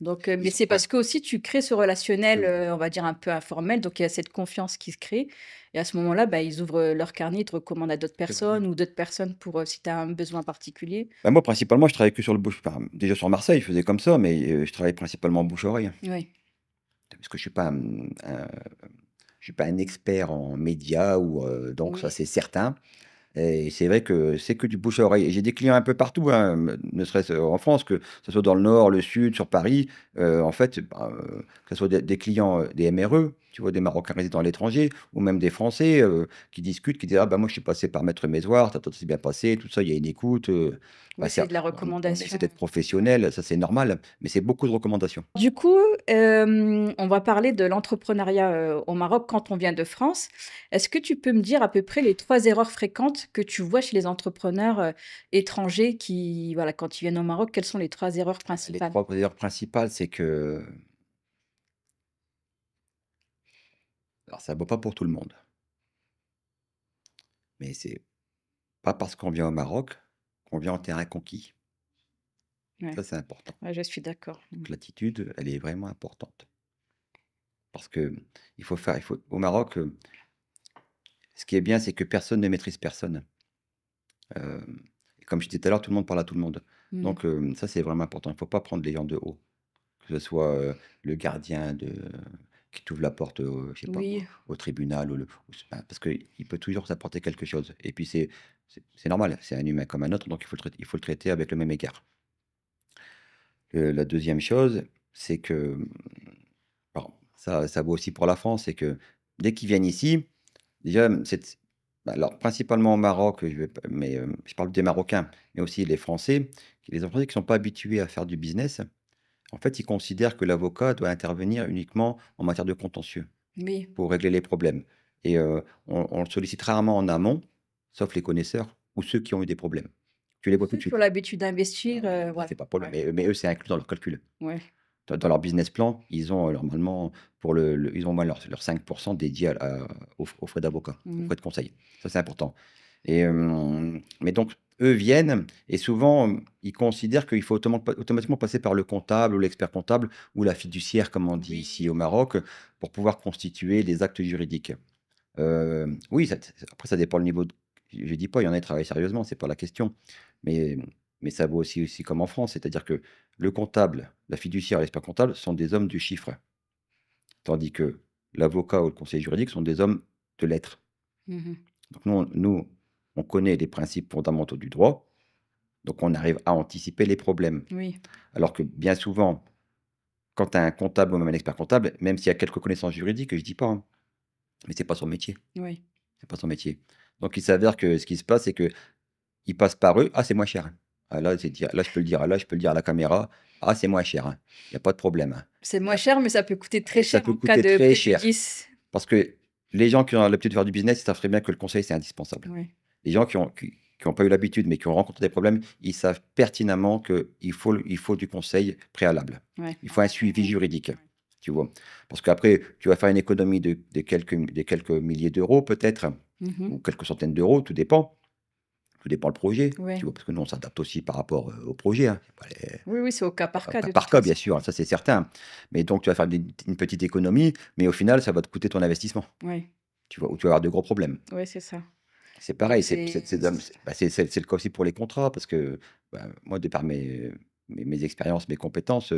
Donc ils mais sont c'est pas parce qu'aussi tu crées ce relationnel, oui. on va dire un peu informel, donc il y a cette confiance qui se crée et à ce moment-là, bah, ils ouvrent, leur carnet, ils te recommandent à d'autres C'est vrai, oui. personnes ou d'autres personnes pour, si tu as un besoin particulier. Bah, moi, principalement, je travaille que sur le bouche enfin, déjà sur Marseille, je faisais comme ça, mais je travaille principalement en bouche-oreille. Oui, Parce que je suis pas un expert en médias ou donc ça, oui, c'est certain. Et c'est vrai que c'est que du bouche à oreille et j'ai des clients un peu partout, hein, ne serait-ce, en France, que ce soit dans le nord, le sud, sur Paris. En fait, bah, que ce soit des clients, des MRE, tu vois? Des Marocains résidant à l'étranger ou même des Français, qui discutent, qui disent: «Ah bah, moi, je suis passé par Maître Maisouard, ça s'est bien passé, tout ça». Il y a une écoute, bah, oui, c'est de la on essaie recommandation. d'être professionnel, ça c'est normal, mais c'est beaucoup de recommandations. Du coup, on va parler de l'entrepreneuriat, au Maroc quand on vient de France. Est-ce que tu peux me dire à peu près les 3 erreurs fréquentes que tu vois chez les entrepreneurs, étrangers qui voilà, quand ils viennent au Maroc, quelles sont les 3 erreurs Les principales? 3 erreurs principales, c'est que alors ça vaut pas pour tout le monde, mais c'est pas parce qu'on vient au Maroc qu'on vient en terrain conquis. Ouais, Ça, c'est important. ouais, je suis d'accord. Mmh. Donc l'attitude, elle est vraiment importante. Parce que il faut au Maroc, ce qui est bien, c'est que personne ne maîtrise personne. Et comme je disais tout à l'heure, tout le monde parle à tout le monde. Mmh. Donc ça, c'est vraiment important. Il ne faut pas prendre les gens de haut. Que ce soit, le gardien qui t'ouvre la porte au je sais pas Oui, moi, au tribunal ou parce qu'il peut toujours s'apporter quelque chose. Et puis c'est normal, c'est un humain comme un autre, donc il faut le traiter avec le même égard. La 2e chose, c'est que, alors ça vaut aussi pour la France, c'est que dès qu'ils viennent ici, déjà, bah, alors principalement au Maroc, je vais pas mais je parle des Marocains, mais aussi les Français, les Français qui ne sont pas habitués à faire du business, en fait, ils considèrent que l'avocat doit intervenir uniquement en matière de contentieux, oui. pour régler les problèmes et on le sollicite rarement en amont, sauf les connaisseurs ou ceux qui ont eu des problèmes. Tu les vois tout de Ceux qui ont suite. l'habitude d'investir, Ah oui, ça voilà. c'est pas problème, Ouais, mais eux, c'est inclus dans leur calcul. ouais. Dans leur business plan, ils ont, normalement pour ils ont au moins leurs 5 dédiés aux frais d'avocat, aux Mmh. frais de conseil. Ça, c'est important et mais donc eux viennent et souvent, ils considèrent qu'il faut automatiquement passer par le comptable ou l'expert comptable ou la fiduciaire, comme on dit ici Oui. au Maroc, pour pouvoir constituer les actes juridiques. Oui, après ça dépend le niveau de je dis pas, il y en a, qui travaillent sérieusement, c'est pas la question. Mais ça vaut aussi comme en France, c'est-à-dire que le comptable, la fiduciaire et l'expert comptable sont des hommes du chiffre, tandis que l'avocat ou le conseiller juridique sont des hommes de lettres. Mmh. Donc nous On connaît les principes fondamentaux du droit, donc on arrive à anticiper les problèmes. Oui, Alors que bien souvent, quand tu as un comptable ou même un expert comptable, même s'il y a quelques connaissances juridiques, je dis pas, hein, mais c'est pas son métier, oui. c'est pas son métier. Donc il s'avère que ce qui se passe, c'est qu'ils passent par eux: «Ah, c'est moins cher, hein. Ah là, là, je peux le dire, là, je peux le dire à la caméra: "Ah, c'est moins cher, hein. Il y a pas de problème, hein"». C'est Il y moins a cher, mais ça peut coûter très Et ça cher peut en cas coûter de très cher préjudice. parce que les gens qui ont l'habitude de faire du business, ils savent très bien que le conseil, c'est indispensable. Oui, Les gens qui ont pas eu l'habitude, mais qui ont rencontré des problèmes, ils savent pertinemment qu'il faut du conseil préalable. ouais. Il faut un suivi juridique, tu vois? Parce qu'après, tu vas faire une économie de quelques milliers d'euros peut-être, Mmh. ou quelques centaines d'euros, tout dépend. Tout dépend le projet, tu Ouais. vois? Parce que nous, on s'adapte aussi par rapport, au projet, hein. C'est pas les Oui, oui, c'est au cas par Au cas cas de par toute cas, bien façon, sûr, oui. ça c'est certain. Mais donc tu vas faire une petite économie, mais au final, ça va te coûter ton investissement, Oui, tu vois? Ou tu vas avoir de gros problèmes. ouais, c'est ça. C'est Donc pareil, c'est c'est le cas aussi pour les contrats parce que, bah, moi de par mes expériences, mes compétences,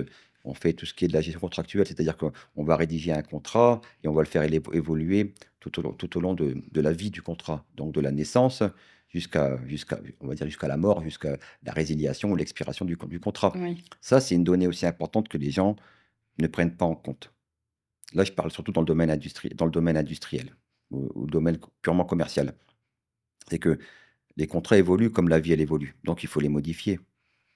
on fait tout ce qui est de la gestion contractuelle. C'est-à-dire qu'on va rédiger un contrat et on va le faire évoluer tout au long de la vie du contrat. Donc de la naissance jusqu'à on va dire jusqu'à la mort, jusqu'à la résiliation ou l'expiration du contrat. oui, Ça, c'est une donnée aussi importante que les gens ne prennent pas en compte. Là, je parle surtout dans le domaine industriel ou le domaine purement commercial. C'est que les contrats évoluent comme la vie, elle évolue. Donc il faut les modifier.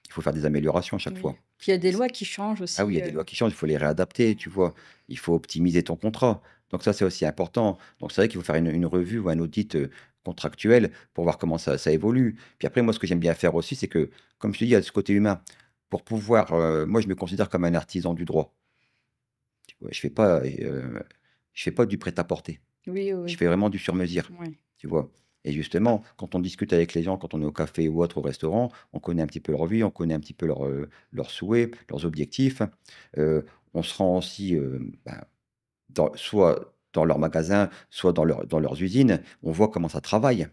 Il faut faire des améliorations à chaque oui. fois. Puis il y a des Et c lois qui changent Ah oui, il y aussi, a des lois qui changent, il faut les réadapter, tu vois? Il faut optimiser ton contrat. Donc ça, c'est aussi important. Donc c'est vrai qu'il faut faire une revue ou un audit, contractuel pour voir comment ça évolue. Puis après, moi, ce que j'aime bien faire aussi, c'est que, comme je te dis, il y a ce côté humain. Pour pouvoir, moi, je me considère comme un artisan du droit. Tu vois? Je fais pas du prêt-à-porter. oui, Je oui, fais vraiment du sur-mesure, oui. tu vois? Et justement, quand on discute avec les gens, quand on est au café ou autre, au restaurant, on connaît un petit peu leur vie, on connaît un petit peu leurs souhaits, leurs objectifs. On se rend aussi, ben, soit dans leur magasin, soit dans leurs usines. On voit comment ça travaille.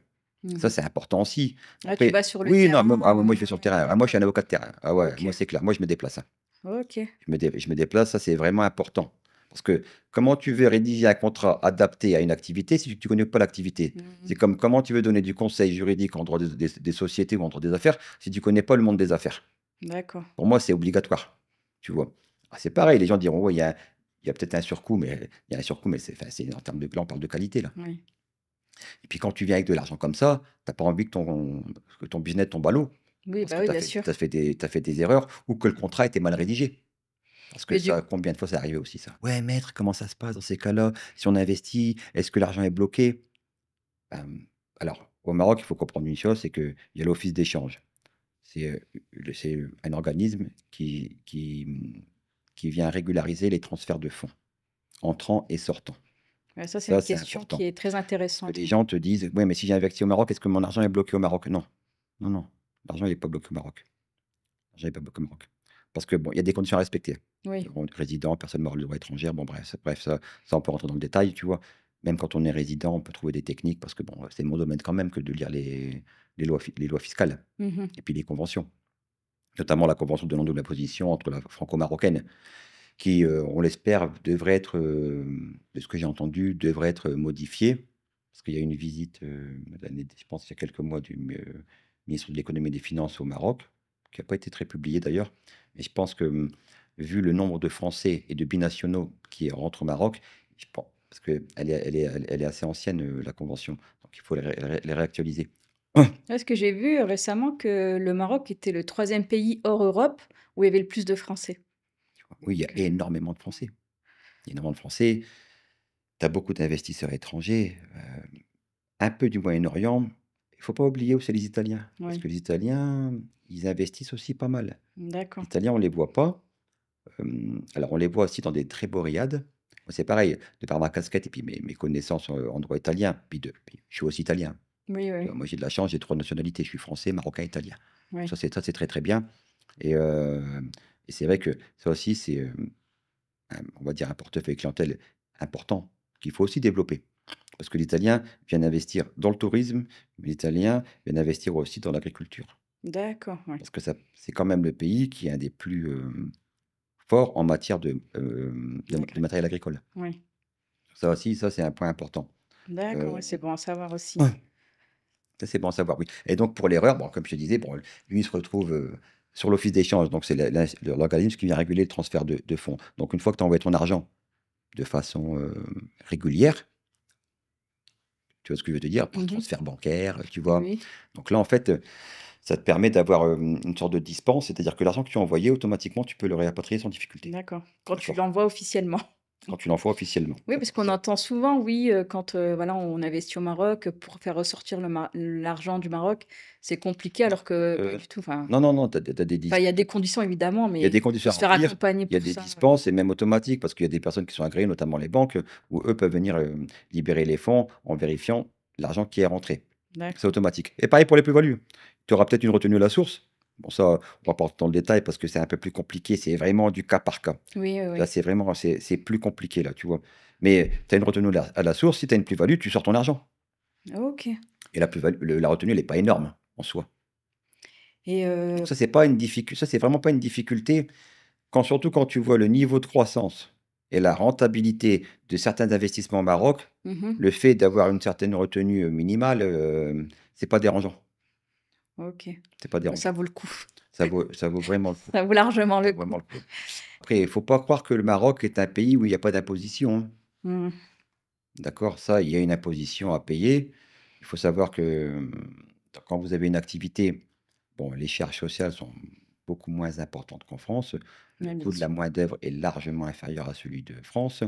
Ça, Mmh. c'est important aussi. Ah, tu Après vas sur le oui, non, moi, terrain, je vais sur le terrain. Ah, moi, je d'accord. suis un avocat de terrain. Ah ouais, OK, moi, c'est clair. Moi, je me déplace, hein. OK. Je me déplace, ça c'est vraiment important. Parce que comment tu veux rédiger un contrat adapté à une activité si tu ne connais pas l'activité? C'est Mmh. comme comment tu veux donner du conseil juridique en droit des sociétés ou en droit des affaires si tu ne connais pas le monde des affaires? D'accord. Pour moi, c'est obligatoire, tu vois? Ah, c'est pareil, les gens diront: «Ouais, il y a peut-être un surcoût», mais il y a un surcoût, mais c'est en termes de là, on parle de qualité là. Oui. Et puis quand tu viens avec de l'argent comme ça, tu as pas envie que ton business tombe à l'eau. Oui, Parce bah, que oui, tu as bien fait sûr. des erreurs ou que le contrat était mal rédigé. Parce que Mais du ça, combien de fois c'est arrivé aussi ça? «Ouais maître, comment ça se passe dans ces cas-là? Si on investit, est-ce que l'argent est bloqué?» Alors au Maroc, il faut comprendre une chose, c'est qu'il y a l'office d'échange. C'est un organisme qui vient régulariser les transferts de fonds, entrants et sortants. Ouais, ça, c'est Ça, une c'est question qui important. est très Parce que intéressante, les oui. gens te disent: «Ouais, mais si j'ai investi au Maroc, est-ce que mon argent est bloqué au Maroc?» Non, non, non, l'argent il est pas bloqué au Maroc. L'argent est pas bloqué au Maroc. Parce que bon, il y a des conditions à respecter. Oui, Bon, résident, personne morale de loi étrangère, bon bref, ça on peut rentrer dans le détail, tu vois? Même quand on est résident, on peut trouver des techniques parce que bon, c'est mon domaine quand même que de lire les lois fiscales mmh, et puis les conventions. Notamment la convention de non-double imposition entre la franco-marocaine qui, on l'espère, devrait être, de ce que j'ai entendu, devrait être modifiée. Parce qu'il y a une visite, je pense il y a quelques mois du ministre de l'économie et des finances au Maroc, qui n'a pas été très publiée d'ailleurs. Mais je pense que, vu le nombre de Français et de binationaux qui rentrent au Maroc, je pen parce qu'elle est assez ancienne, la convention, donc il faut les réactualiser. Est-ce que j'ai vu récemment que le Maroc était le troisième pays hors Europe où il y avait le plus de Français. Oui, il y Donc a énormément de ouais. Français. Il y a énormément de Français. Tu as beaucoup d'investisseurs étrangers, un peu du Moyen-Orient. Il faut pas oublier aussi les Italiens, parce Oui, que les Italiens, ils investissent aussi pas mal. Les d'accord. Italiens, on les voit pas, alors on les voit aussi dans des très beaux riads. Moi, c'est pareil, de par ma casquette et puis mes connaissances, en droit italien, puis je suis aussi italien. Oui, Tu vois? oui, Moi, j'ai de la chance, j'ai 3 nationalités, je suis français, marocain, italien. oui. Ça c'est très, très bien et et c'est vrai que ça aussi, c'est, on va dire un portefeuille clientèle important qu'il faut aussi développer. Parce que l'Italien vient investir dans le tourisme, mais l'Italien vient investir aussi dans l'agriculture. D'accord, oui. Parce que ça c'est quand même le pays qui est un des plus, forts en matière de D'accord. matériel agricole. Oui. Ça aussi, ça c'est un point important. D'accord, Heu, ouais, c'est bon à savoir aussi. Ouais. Ça, c'est bon à savoir, oui. Et donc pour l'erreur, bon, comme je te disais, bon, lui, il se retrouve, sur l'office d'échange, donc c'est l'organisme qui vient réguler le transfert de fonds. Donc une fois que tu as envoyé ton argent de façon, régulière, tu vois ce que je veux te dire? Par Mmh. transfert bancaire, tu vois? Oui, Donc là, en fait, ça te permet d'avoir, une sorte de dispense, c'est-à-dire que l'argent que tu as envoyé, automatiquement, tu peux le répatrier sans difficulté. d'accord. Quand tu D'accord? l'envoies officiellement. Quand tu l'envoies officiellement. Oui, parce D'accord, qu'on ça entend souvent, oui, quand, voilà, on investit au Maroc, pour faire ressortir l'argent du Maroc, c'est compliqué alors que pas heu, du tout. Enfin non, non, non, tu as des dis enfin, il y a des conditions évidemment, il y a mais des faut conditions à se faire remplir, accompagner il y a pour des ça, ouais. dispenses et même automatiques parce qu'il y a des personnes qui sont agréées, notamment les banques, où eux peuvent venir, libérer les fonds en vérifiant l'argent qui est rentré. C'est D'accord. automatique et pareil pour les plus-values. Tu auras peut-être une retenue à la source. Bon ça, on va pas rentrer dans le détail parce que c'est un peu plus compliqué, c'est vraiment du cas par cas. Oui, oui, Là, oui. c'est vraiment c'est plus compliqué là, tu vois? Mais tu as une retenue à la source, si tu as une plus-value, tu sors ton argent OK. et la plus-value la retenue, elle est pas énorme en soi. Et Donc ça, c'est pas une difficulté. Ça, c'est vraiment pas une difficulté quand surtout quand tu vois le niveau de croissance et la rentabilité de certains investissements au Maroc, mmh. le fait d'avoir une certaine retenue, minimale, c'est pas dérangeant. OK. C'est pas Bah, ça dérangeant. vaut le coup. Ça vaut vraiment le coup. Ça vaut largement Ça le vaut coup. vraiment le coup. Après, il faut pas croire que le Maroc est un pays où il y a pas d'imposition, hein. Mmh. D'accord? Ça, il y a une imposition à payer. Il faut savoir que, quand vous avez une activité, bon, les charges sociales sont beaucoup moins importantes qu'en France. Le Ouais, bien coût de la sûr. main-d'œuvre est largement inférieur à celui de France.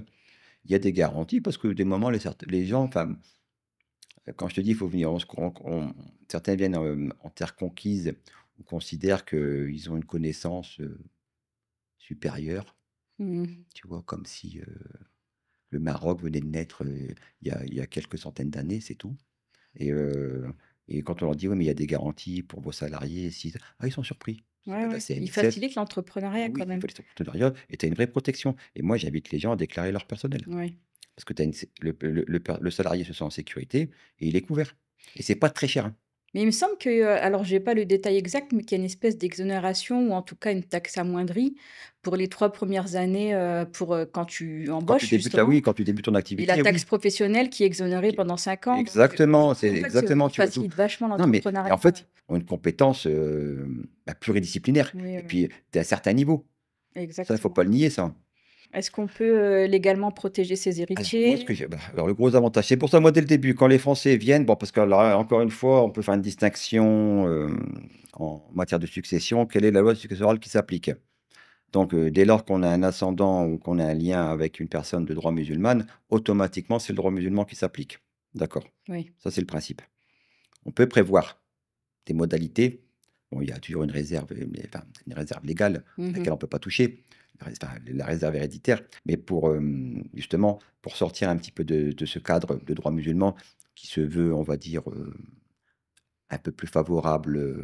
Il y a des garanties parce que des moments, les gens, enfin, quand je te dis: «Il faut venir», certains viennent, en terre conquise, on considère qu'ils ont une connaissance, supérieure, Mmh. tu vois? Comme si, le Maroc venait de naître, il y a quelques centaines d'années, c'est tout. Et quand on leur dit: «Oui, mais il y a des garanties pour vos salariés, si» ils sont surpris. C'est Ouais, pas de la ouais. Il CNSS. facilite l'entrepreneuriat Oui, quand il même. fallait sur partenariat et tu as une vraie protection et moi, j'invite les gens à déclarer leur personnel. Oui. Parce que tu une sé le salarié se sent en sécurité et il est couvert et c'est pas très cher, hein. Mais il me semble que, alors j'ai pas le détail exact, mais qu'il y a une espèce d'exonération ou en tout cas une taxe amoindrie pour les 3 premières années, pour, quand tu Quand tu embauches débutes là, justement oui, quand tu débutes ton et la activité, taxe oui. professionnelle qui est exonérée Qui pendant 5 ans. Donc, exactement, c'est en fait, exactement, il tu vois tout. facilite vachement Non, mais l'entrepreneuriat, en fait, on a une compétence, pluridisciplinaire oui, et oui, puis tu es à un certain niveau. Ça, il faut exactement. pas le nier ça. Est-ce qu'on peut, légalement protéger ses Alors moi, ce héritiers? que j'ai alors le gros avantage, c'est pour ça, moi, dès le début, quand les Français viennent, bon, parce que là, encore une fois, on peut faire une distinction, en matière de succession. Quelle est la loi successorale qui s'applique? Donc, dès lors qu'on a un ascendant ou qu'on a un lien avec une personne de droit musulmane, automatiquement, c'est le droit musulman qui s'applique. D'accord. Oui. Ça, c'est le principe. On peut prévoir des modalités. Bon, il y a toujours une réserve, mais enfin, une réserve légale à Mmh. laquelle on ne peut pas toucher, la réserve héréditaire. Mais pour, justement, pour sortir un petit peu de ce cadre de droit musulman qui se veut, on va dire, un peu plus favorable,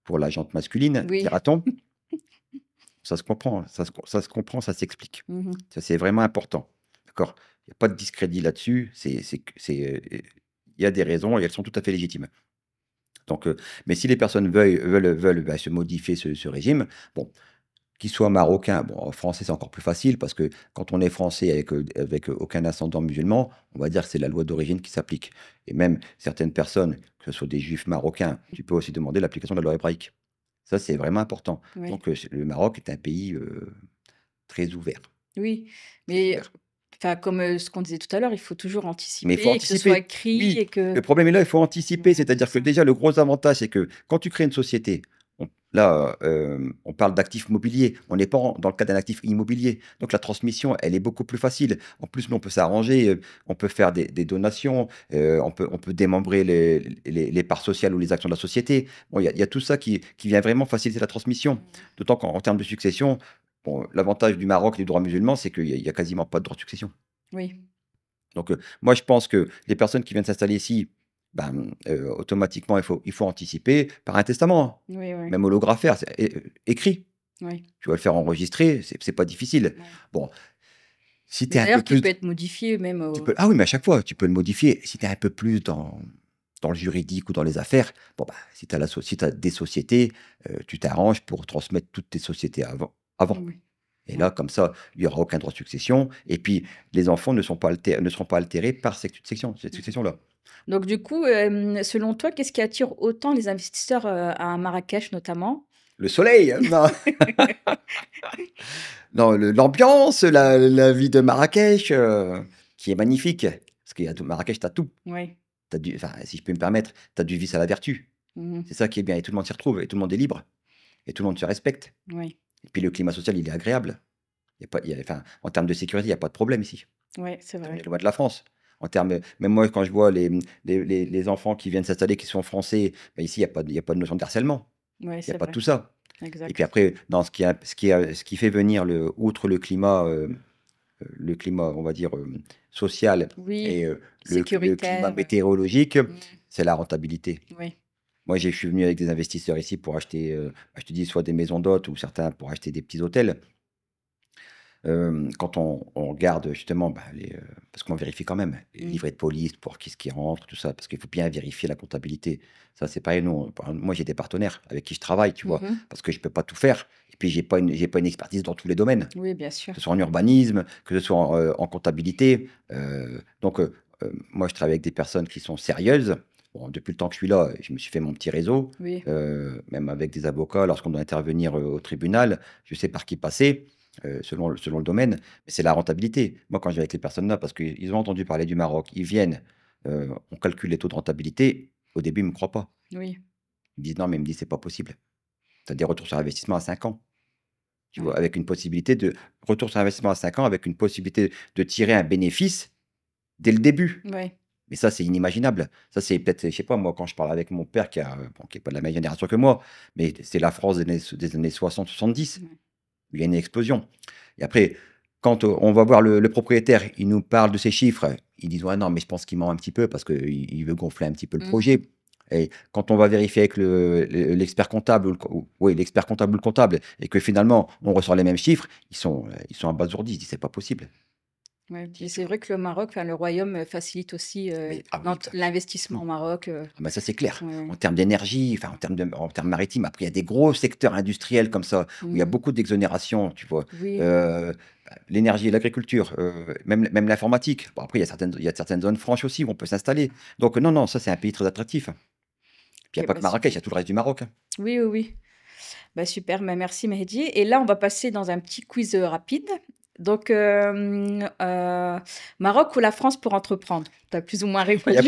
pour la jante masculine, Oui. dira-t-on. Ça se comprend, hein, ça se comprend, ça s'explique. Mmh. Ça, c'est vraiment important, d'accord? Il y a pas de discrédit là-dessus, il y a des raisons et elles sont tout à fait légitimes. Donc, mais si les personnes veulent, bah, se modifier ce régime, bon, qu'ils soient marocains, bon, en français, c'est encore plus facile parce que quand on est français avec aucun ascendant musulman, on va dire que c'est la loi d'origine qui s'applique et même certaines personnes, que ce soit des juifs marocains, tu peux aussi demander l'application de la loi hébraïque. Ça, c'est vraiment important. Oui. Donc, le Maroc est un pays, très ouvert, Oui, très mais ouvert. enfin, comme, ce qu'on disait tout à l'heure, il faut toujours Mais il faut anticiper et que ce soit anticiper. écrit Oui, et que le problème est là, il faut anticiper. voilà, c'est C'est-à-dire que ça. déjà, le gros avantage, c'est que quand tu crées une société, là, on parle d'actifs mobiliers. On n'est pas dans le cas d'un actif immobilier. Donc la transmission, elle est beaucoup plus facile. En plus, nous, on peut s'arranger, on peut faire des donations, on peut démembrer les parts sociales ou les actions de la société. Bon, il y a tout ça qui vient vraiment faciliter la transmission. Mmh. D'autant qu'en termes de succession, bon, l'avantage du Maroc et du droit musulman, c'est qu'il y a quasiment pas de droit de succession. Oui, Donc, moi, je pense que les personnes qui viennent s'installer ici, ben, automatiquement, il faut anticiper par un testament, hein. oui, oui, Même holographaire, c'est écrit. oui, Tu vas le faire enregistrer, c'est pas difficile. ouais. Bon, si tu Mais es un peu d'ailleurs qui plus peut être modifié même au ah oui, mais à chaque fois, tu peux le modifier. Si tu es un peu plus dans le juridique ou dans les affaires, bon, bah, si tu as des sociétés, tu t'arranges pour transmettre toutes tes sociétés avant. oui, Et ouais. là, comme ça, il y aura aucun droit de succession et puis les enfants ne seront pas altérés par cette succession-là. Donc du coup, selon toi, qu'est-ce qui attire autant les investisseurs, à Marrakech notamment? Le soleil, hein, non, non, l'ambiance, la vie de Marrakech, qui est magnifique. Parce qu'il y a tout Marrakech, tu as tout. Oui. Tu du enfin, si je peux me permettre, tu as du vice à la vertu. Mmh. C'est ça qui est bien et tout le monde s'y retrouve et tout le monde est libre et tout le monde se respecte Oui. et puis le climat social, il est agréable. Il y a enfin, en termes de sécurité, il y a pas de problème ici. Ouais, c'est On est vrai. loin de la France. En termes, même moi, quand je vois les enfants qui viennent s'installer, qui sont français, bah, ici, il y a pas de notion de harcèlement. Ouais, Il y a c'est pas de vrai. tout ça. Et puis Exact. après, dans ce qui fait venir outre le climat, on va dire, social Oui, et le climat sécuritaire, météorologique, mmh, c'est la rentabilité. oui. Moi, je suis venu avec des investisseurs ici pour acheter, bah, je te dis, soit des maisons d'hôtes ou certains pour acheter des petits hôtels. Quand on regarde justement, bah, parce qu'on vérifie quand même les Mmh. livrets de police pour qui ce qui rentre, tout ça, parce qu'il faut bien vérifier la comptabilité. Ça, c'est pareil, nous, moi, j'ai des partenaires avec qui je travaille, tu vois? Mmh. Parce que je peux pas tout faire et puis j'ai pas une expertise dans tous les domaines, Oui, bien sûr. que ce soit en urbanisme, que ce soit en comptabilité, donc moi, je travaille avec des personnes qui sont sérieuses. Bon, depuis le temps que je suis là, je me suis fait mon petit réseau, Oui. même avec des avocats lorsqu'on doit intervenir, au tribunal, je sais par qui passer, selon le domaine, mais c'est la rentabilité. Moi, quand je vais avec les personnes là, parce qu'ils ont entendu parler du Maroc, ils viennent, on calcule les taux de rentabilité. Au début, ils me croient pas. Oui. Ils me disent: «Non», mais ils me disent: «C'est pas possible. Tu as des retours sur investissement à 5 ans». Tu vois? Ouais. Avec une possibilité de retour sur investissement à 5 ans, avec une possibilité de tirer un bénéfice dès le début. Ouais. Mais ça, c'est inimaginable. Ça, c'est peut-être, je sais pas, moi, quand je parle avec mon père qui a, bon, qui est pas de la même génération que moi, mais c'est la France des années 60-70. Ouais. Il y a une explosion. Et après, quand, on va voir le propriétaire, il nous parle de ces chiffres, ils disent: «Ouais, non, mais je pense qu'il ment un petit peu parce qu'il veut gonfler un petit peu le Mmh. projet». Et quand on va vérifier avec l'expert comptable oui, l'expert comptable ou le comptable et que finalement on ressort les mêmes chiffres, ils sont abasourdis, ils disent: «C'est pas possible». Ouais, Je mais dis: c'est vrai que le Maroc, enfin le royaume, facilite aussi, «Mais ah oui, bah, l'investissement au complètement». Maroc, Ah bah, ça, c'est clair. ouais, En ouais. termes d'énergie, enfin, en termes maritimes, après, il y a des gros secteurs industriels comme ça, où il y a Mmh. beaucoup d'exonérations, tu vois? Oui, L'énergie, l'agriculture, même l'informatique. Bon, après, il y a certaines zones franches aussi où on peut s'installer. Donc, non, non, ça, c'est un pays très attractif. Puis, il y a OK, pas bah, que Marrakech, il super. y a tout le reste du Maroc, hein. Oui, oui, oui. Bah, super, bah, merci Mehdi et là, on va passer dans un petit quiz, rapide. Donc, Maroc ou la France pour entreprendre? Tu as plus ou moins répondu. Il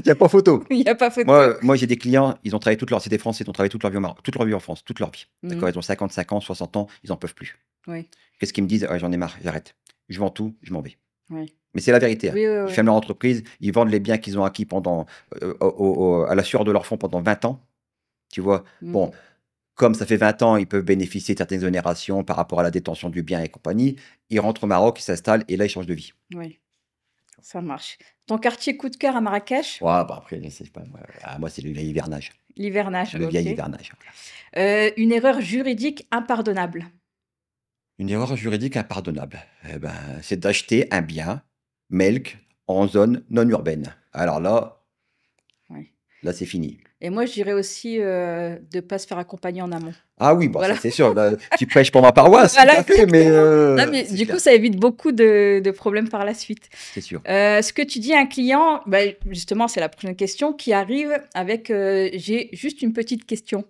y a pas photo. Il y a pas photo. Moi, j'ai des clients, ils ont travaillé toute leur c'est des Français, ils ont travaillé toute leur vie au Maroc, toute leur vie en France, toute leur vie. Mmh. D'accord? Ils ont 55 ans, 60 ans, ils en peuvent plus. Oui, Qu'est-ce qu'ils me disent? «Ouais, j'en ai marre, j'arrête. Je vends tout, je m'en vais». oui. Mais c'est la vérité, hein. Oui, oui, Ils oui. ferment leur entreprise, ils vendent les biens qu'ils ont acquis pendant, à la sueur de leur front pendant 20 ans, tu vois? Bon, Mmh. comme ça fait 20 ans, ils peuvent bénéficier de certaines exonérations par rapport à la détention du bien et compagnie. Ils rentrent au Maroc, ils s'installent et là, ils changent de vie. Oui, ça marche. Ton quartier coup de cœur à Marrakech? Ouais, bah, après, je sais pas moi, moi, c'est le vieil hivernage. L'hivernage, Le vieil OK. hivernage, voilà. Une erreur juridique impardonnable? Une erreur juridique impardonnable, eh ben, c'est d'acheter un bien, melk, en zone non urbaine. Alors Oui. là, c'est fini. Et moi, je dirais aussi, de pas se faire accompagner en amont. Ah oui, bah, ça Voilà. c'est sûr, là, tu prêches pour ma paroisse, tout Voilà, à fait, mais exactement. Non, mais c'est du coup, clair, ça évite beaucoup de problèmes par la suite. c'est sûr. Ce que tu dis à un client, bah, justement, c'est la prochaine question, qui arrive avec, «J'ai juste une petite question».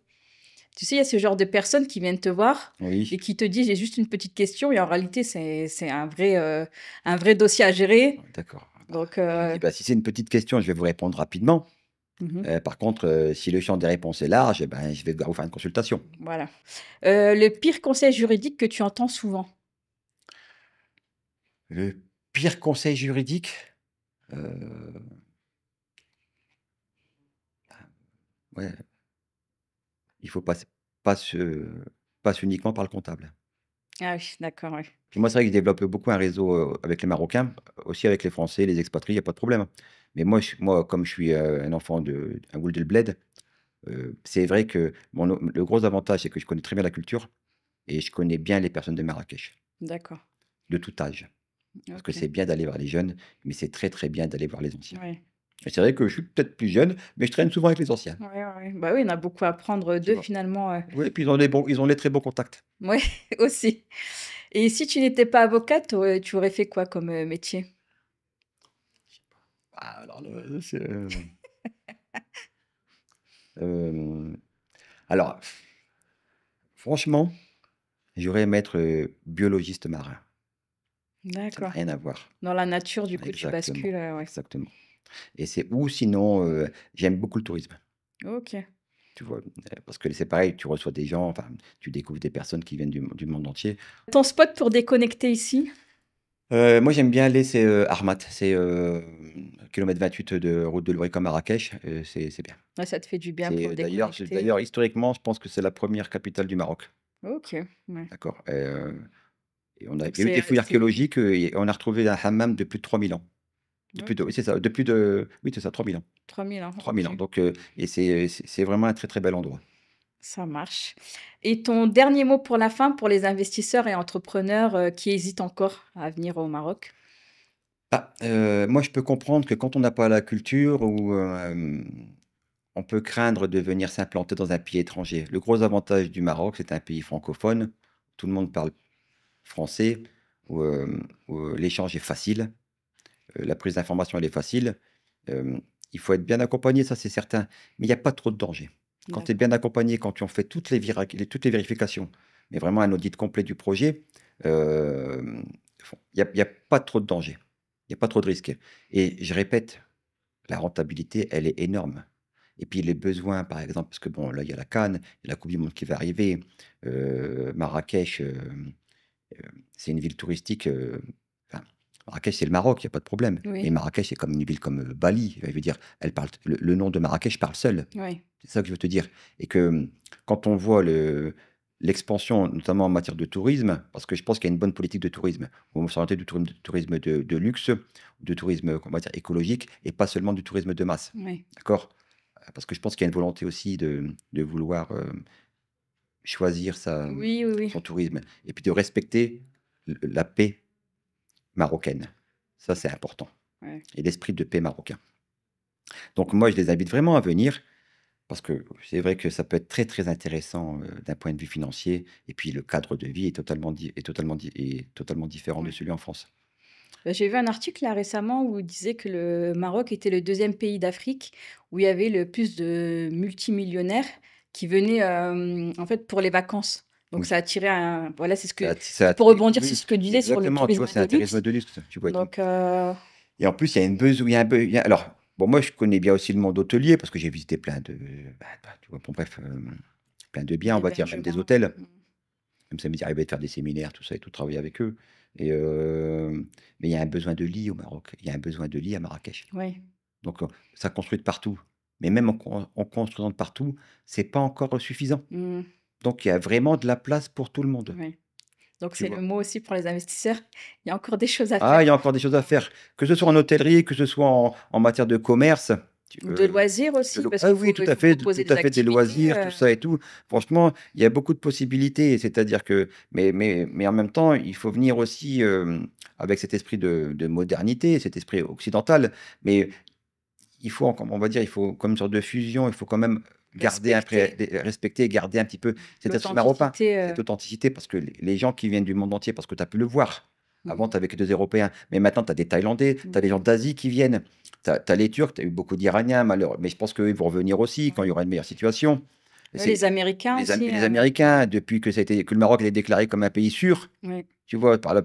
Tu sais, il y a ce genre de personnes qui viennent te voir et Oui, qui te disent: «J'ai juste une petite question» et en réalité, c'est un vrai dossier à gérer. d'accord. Bah, Donc je lui dis: «Bah, si c'est une petite question, je vais vous répondre rapidement. mmh Par contre, si le champ des réponses est large, eh ben, je vais devoir vous faire une consultation». voilà. Le pire conseil juridique que tu entends souvent? Le pire conseil juridique? Heu, ouais, il faut pas se passe uniquement par le comptable. Ah oui, d'accord, oui. Puis moi, c'est vrai que je développe beaucoup un réseau, avec les Marocains, aussi avec les Français, les expatriés, il y a pas de problème, hein. Mais moi, comme je suis, un enfant de un Goul Bled, c'est vrai que le gros avantage, c'est que je connais très bien la culture et je connais bien les personnes de Marrakech, D'accord. de tout âge. Parce que OK. c'est bien d'aller voir les jeunes, mais c'est très, très bien d'aller voir les anciens. Ouais. Et c'est vrai que je suis peut-être plus jeune, mais je traîne souvent avec les anciens, Ouais, ouais, ouais. Bah oui, on a beaucoup à apprendre tu d'eux vois? finalement, Oui, puis ils ont des très bons contacts. ouais, aussi. Et si tu n'étais pas avocate, tu aurais fait quoi comme, métier? Ah, alors là, hem, alors franchement, j'aurais aimé être, biologiste marin. Ça n'a D'accord. rien à voir. Dans la nature, du coup, tu Exactement, bascules, ouais. exactement et c'est ou sinon, j'aime beaucoup le tourisme. OK. Tu vois? Parce que c'est pareil, tu reçois des gens, enfin, tu découvres des personnes qui viennent du monde entier. Ton spot pour déconnecter ici? Moi, j'aime bien aller, c'est, Armat, c'est, kilomètre 28 de route de l'Ourcq à Marrakech, c'est bien. Ouais, ça te fait du bien pour C'est déconnecter. d'ailleurs historiquement, je pense que c'est la première capitale du Maroc, OK, ouais. d'accord? Et on a Donc il y a eu c'est des fouilles c'est archéologiques, et on a retrouvé un hammam de plus de 3000 ans. De plus de OK, Oui, c'est ça, de plus de oui, c'est ça, 3000 ans. 3000 ans, 3000 OK, ans, donc et c'est vraiment un très, très bel endroit. ça marche. Et ton dernier mot pour la fin, pour les investisseurs et entrepreneurs, qui hésitent encore à venir au Maroc? Ah, moi, je peux comprendre que quand on n'a pas la culture ou on peut craindre de venir s'implanter dans un pays étranger. Le gros avantage du Maroc, c'est un pays francophone. Tout le monde parle français, où l'échange est facile, la prise d'information, elle est facile. Il faut être bien accompagné, ça c'est certain, mais il y a pas trop de danger. Quand tu es D'accord, bien accompagné, quand tu en fais toutes les vérifications, mais vraiment un audit complet du projet, il y a pas trop de danger. Il y a pas trop de risques et je répète, la rentabilité, elle est énorme. Et puis les besoins, par exemple, parce que bon, là, il y a la CAN, il y a la coupe du monde qui va arriver. Marrakech, c'est une ville touristique, enfin, Marrakech, c'est le Maroc, il y a pas de problème. Mais oui, Marrakech, c'est comme une ville comme, Bali. Je veux dire, elle parle le nom de Marrakech parle seul. oui, C'est ça que je veux te dire et que, quand on voit l'expansion, notamment en matière de tourisme, parce que je pense qu'il y a une bonne politique de tourisme. On va s'orienter du tourisme de luxe, de tourisme, on va dire écologique et pas seulement du tourisme de masse. oui, D'accord? Parce que je pense qu'il y a une volonté aussi de vouloir, choisir oui, oui, oui. son tourisme et puis de respecter la paix marocaine. Ça, c'est OK, important ouais. et l'esprit de paix marocain. Donc moi, je les invite vraiment à venir parce que c'est vrai que ça peut être très, très intéressant, d'un point de vue financier et puis le cadre de vie est totalement différent de Ouais. celui en France. Bah, j'ai vu un article là récemment où il disait que le Maroc était le deuxième pays d'Afrique où il y avait le plus de multimillionnaires qui venaient, en fait, pour les vacances. Donc ça Oui, attirait un voilà, c'est ce que ça pour attire rebondir sur oui, ce que tu disais sur le exactement, tu vois? tourisme C'est de un tourisme luxe. de luxe, tu vois? Donc Et en plus, il y a une beso il y a un be il y a alors, bon, moi, je connais bien aussi le monde hôtelier parce que j'ai visité plein de, tu vois? Bon, bref, plein de biens, on va dire, même des d'hébergement. hôtels. Mmh. Même ça m'est arrivé de faire des séminaires, tout ça et tout, travailler avec eux et mais il y a un besoin de lits au Maroc. Il y a un besoin de lits à Marrakech. Ouais. Donc ça construit de partout. Mais même en construisant de partout, c'est pas encore suffisant. Mmh. Donc il y a vraiment de la place pour tout le monde, Ouais. Donc tu c'est le vois? mot aussi pour les investisseurs, il y a encore des choses à Ah, faire. il y a encore des choses à faire, que ce soit en hôtellerie, que ce soit en matière de commerce, tu De loisirs de aussi lo parce ah qu'il oui, faut il faut proposer tout à des fait, des activités, loisirs, tout ça et tout. Franchement, il y a beaucoup de possibilités. C'est-à-dire que mais en même temps, il faut venir aussi, avec cet esprit de modernité, cet esprit occidental. Mais il faut encore on va dire, il faut comme une sorte de fusion, il faut quand même garder un pré respecter des respecter et garder un petit peu cet esprit marocain, l'authenticité, cette authenticité parce que les gens qui viennent du monde entier, parce que tu as pu le voir. Avant, mmh tu avais que des Européens, mais maintenant tu as des Thaïlandais, tu as des gens d'Asie qui viennent. Tu as les Turcs, tu as eu beaucoup d'Iraniens malheureux mais je pense qu'eux, ils vont revenir aussi quand il y ouais. aura une meilleure situation. Ouais, les Américains aussi, Les Américains, depuis que le Maroc a été déclaré comme un pays sûr, ouais. tu vois? Par le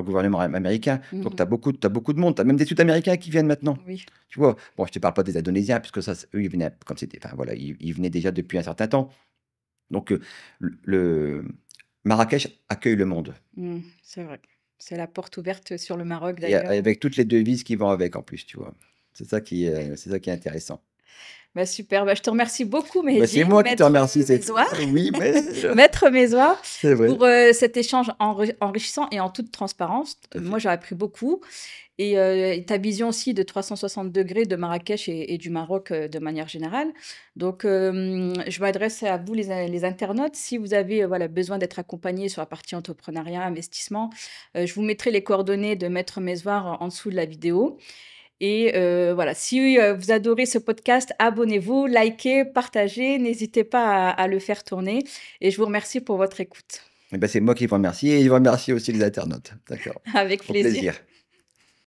gouvernement américain. Donc Mmh. tu as beaucoup de monde. Tu as même des Sud-Américains qui viennent maintenant. Oui, Tu vois? Bon, je te parle pas des Indonésiens puisque ça, eux, ils venaient comme c'était enfin voilà, ils venaient déjà depuis un certain temps. Donc le Marrakech accueille le monde mmh, c'est vrai. C'est la porte ouverte sur le Maroc et d'ailleurs. avec toutes les devises qui vont avec en plus, tu vois? C'est ça qui est intéressant. Bah, super, bah, je te remercie beaucoup Bah, c'est Mehdi, moi qui te maître, remercie, Mesouar, oui, mais maître Mesouar, c'est vrai. pour, cet échange enrichissant et en toute transparence. Tout à Moi, fait. j'ai appris beaucoup et ta vision aussi de 360 degrés de Marrakech et du Maroc, de manière générale. Donc, je m'adresse à vous les internautes. Si vous avez, voilà, besoin d'être accompagnés sur la partie entrepreneuriat, investissement, je vous mettrai les coordonnées de maître Mesouar en dessous de la vidéo. Et voilà, si, vous adorez ce podcast, abonnez-vous, likez, partagez, n'hésitez pas à le faire tourner et je vous remercie pour votre écoute. Et bah, c'est moi qui vous remercie et je remercie aussi les internautes. D'accord. Avec Au plaisir. plaisir.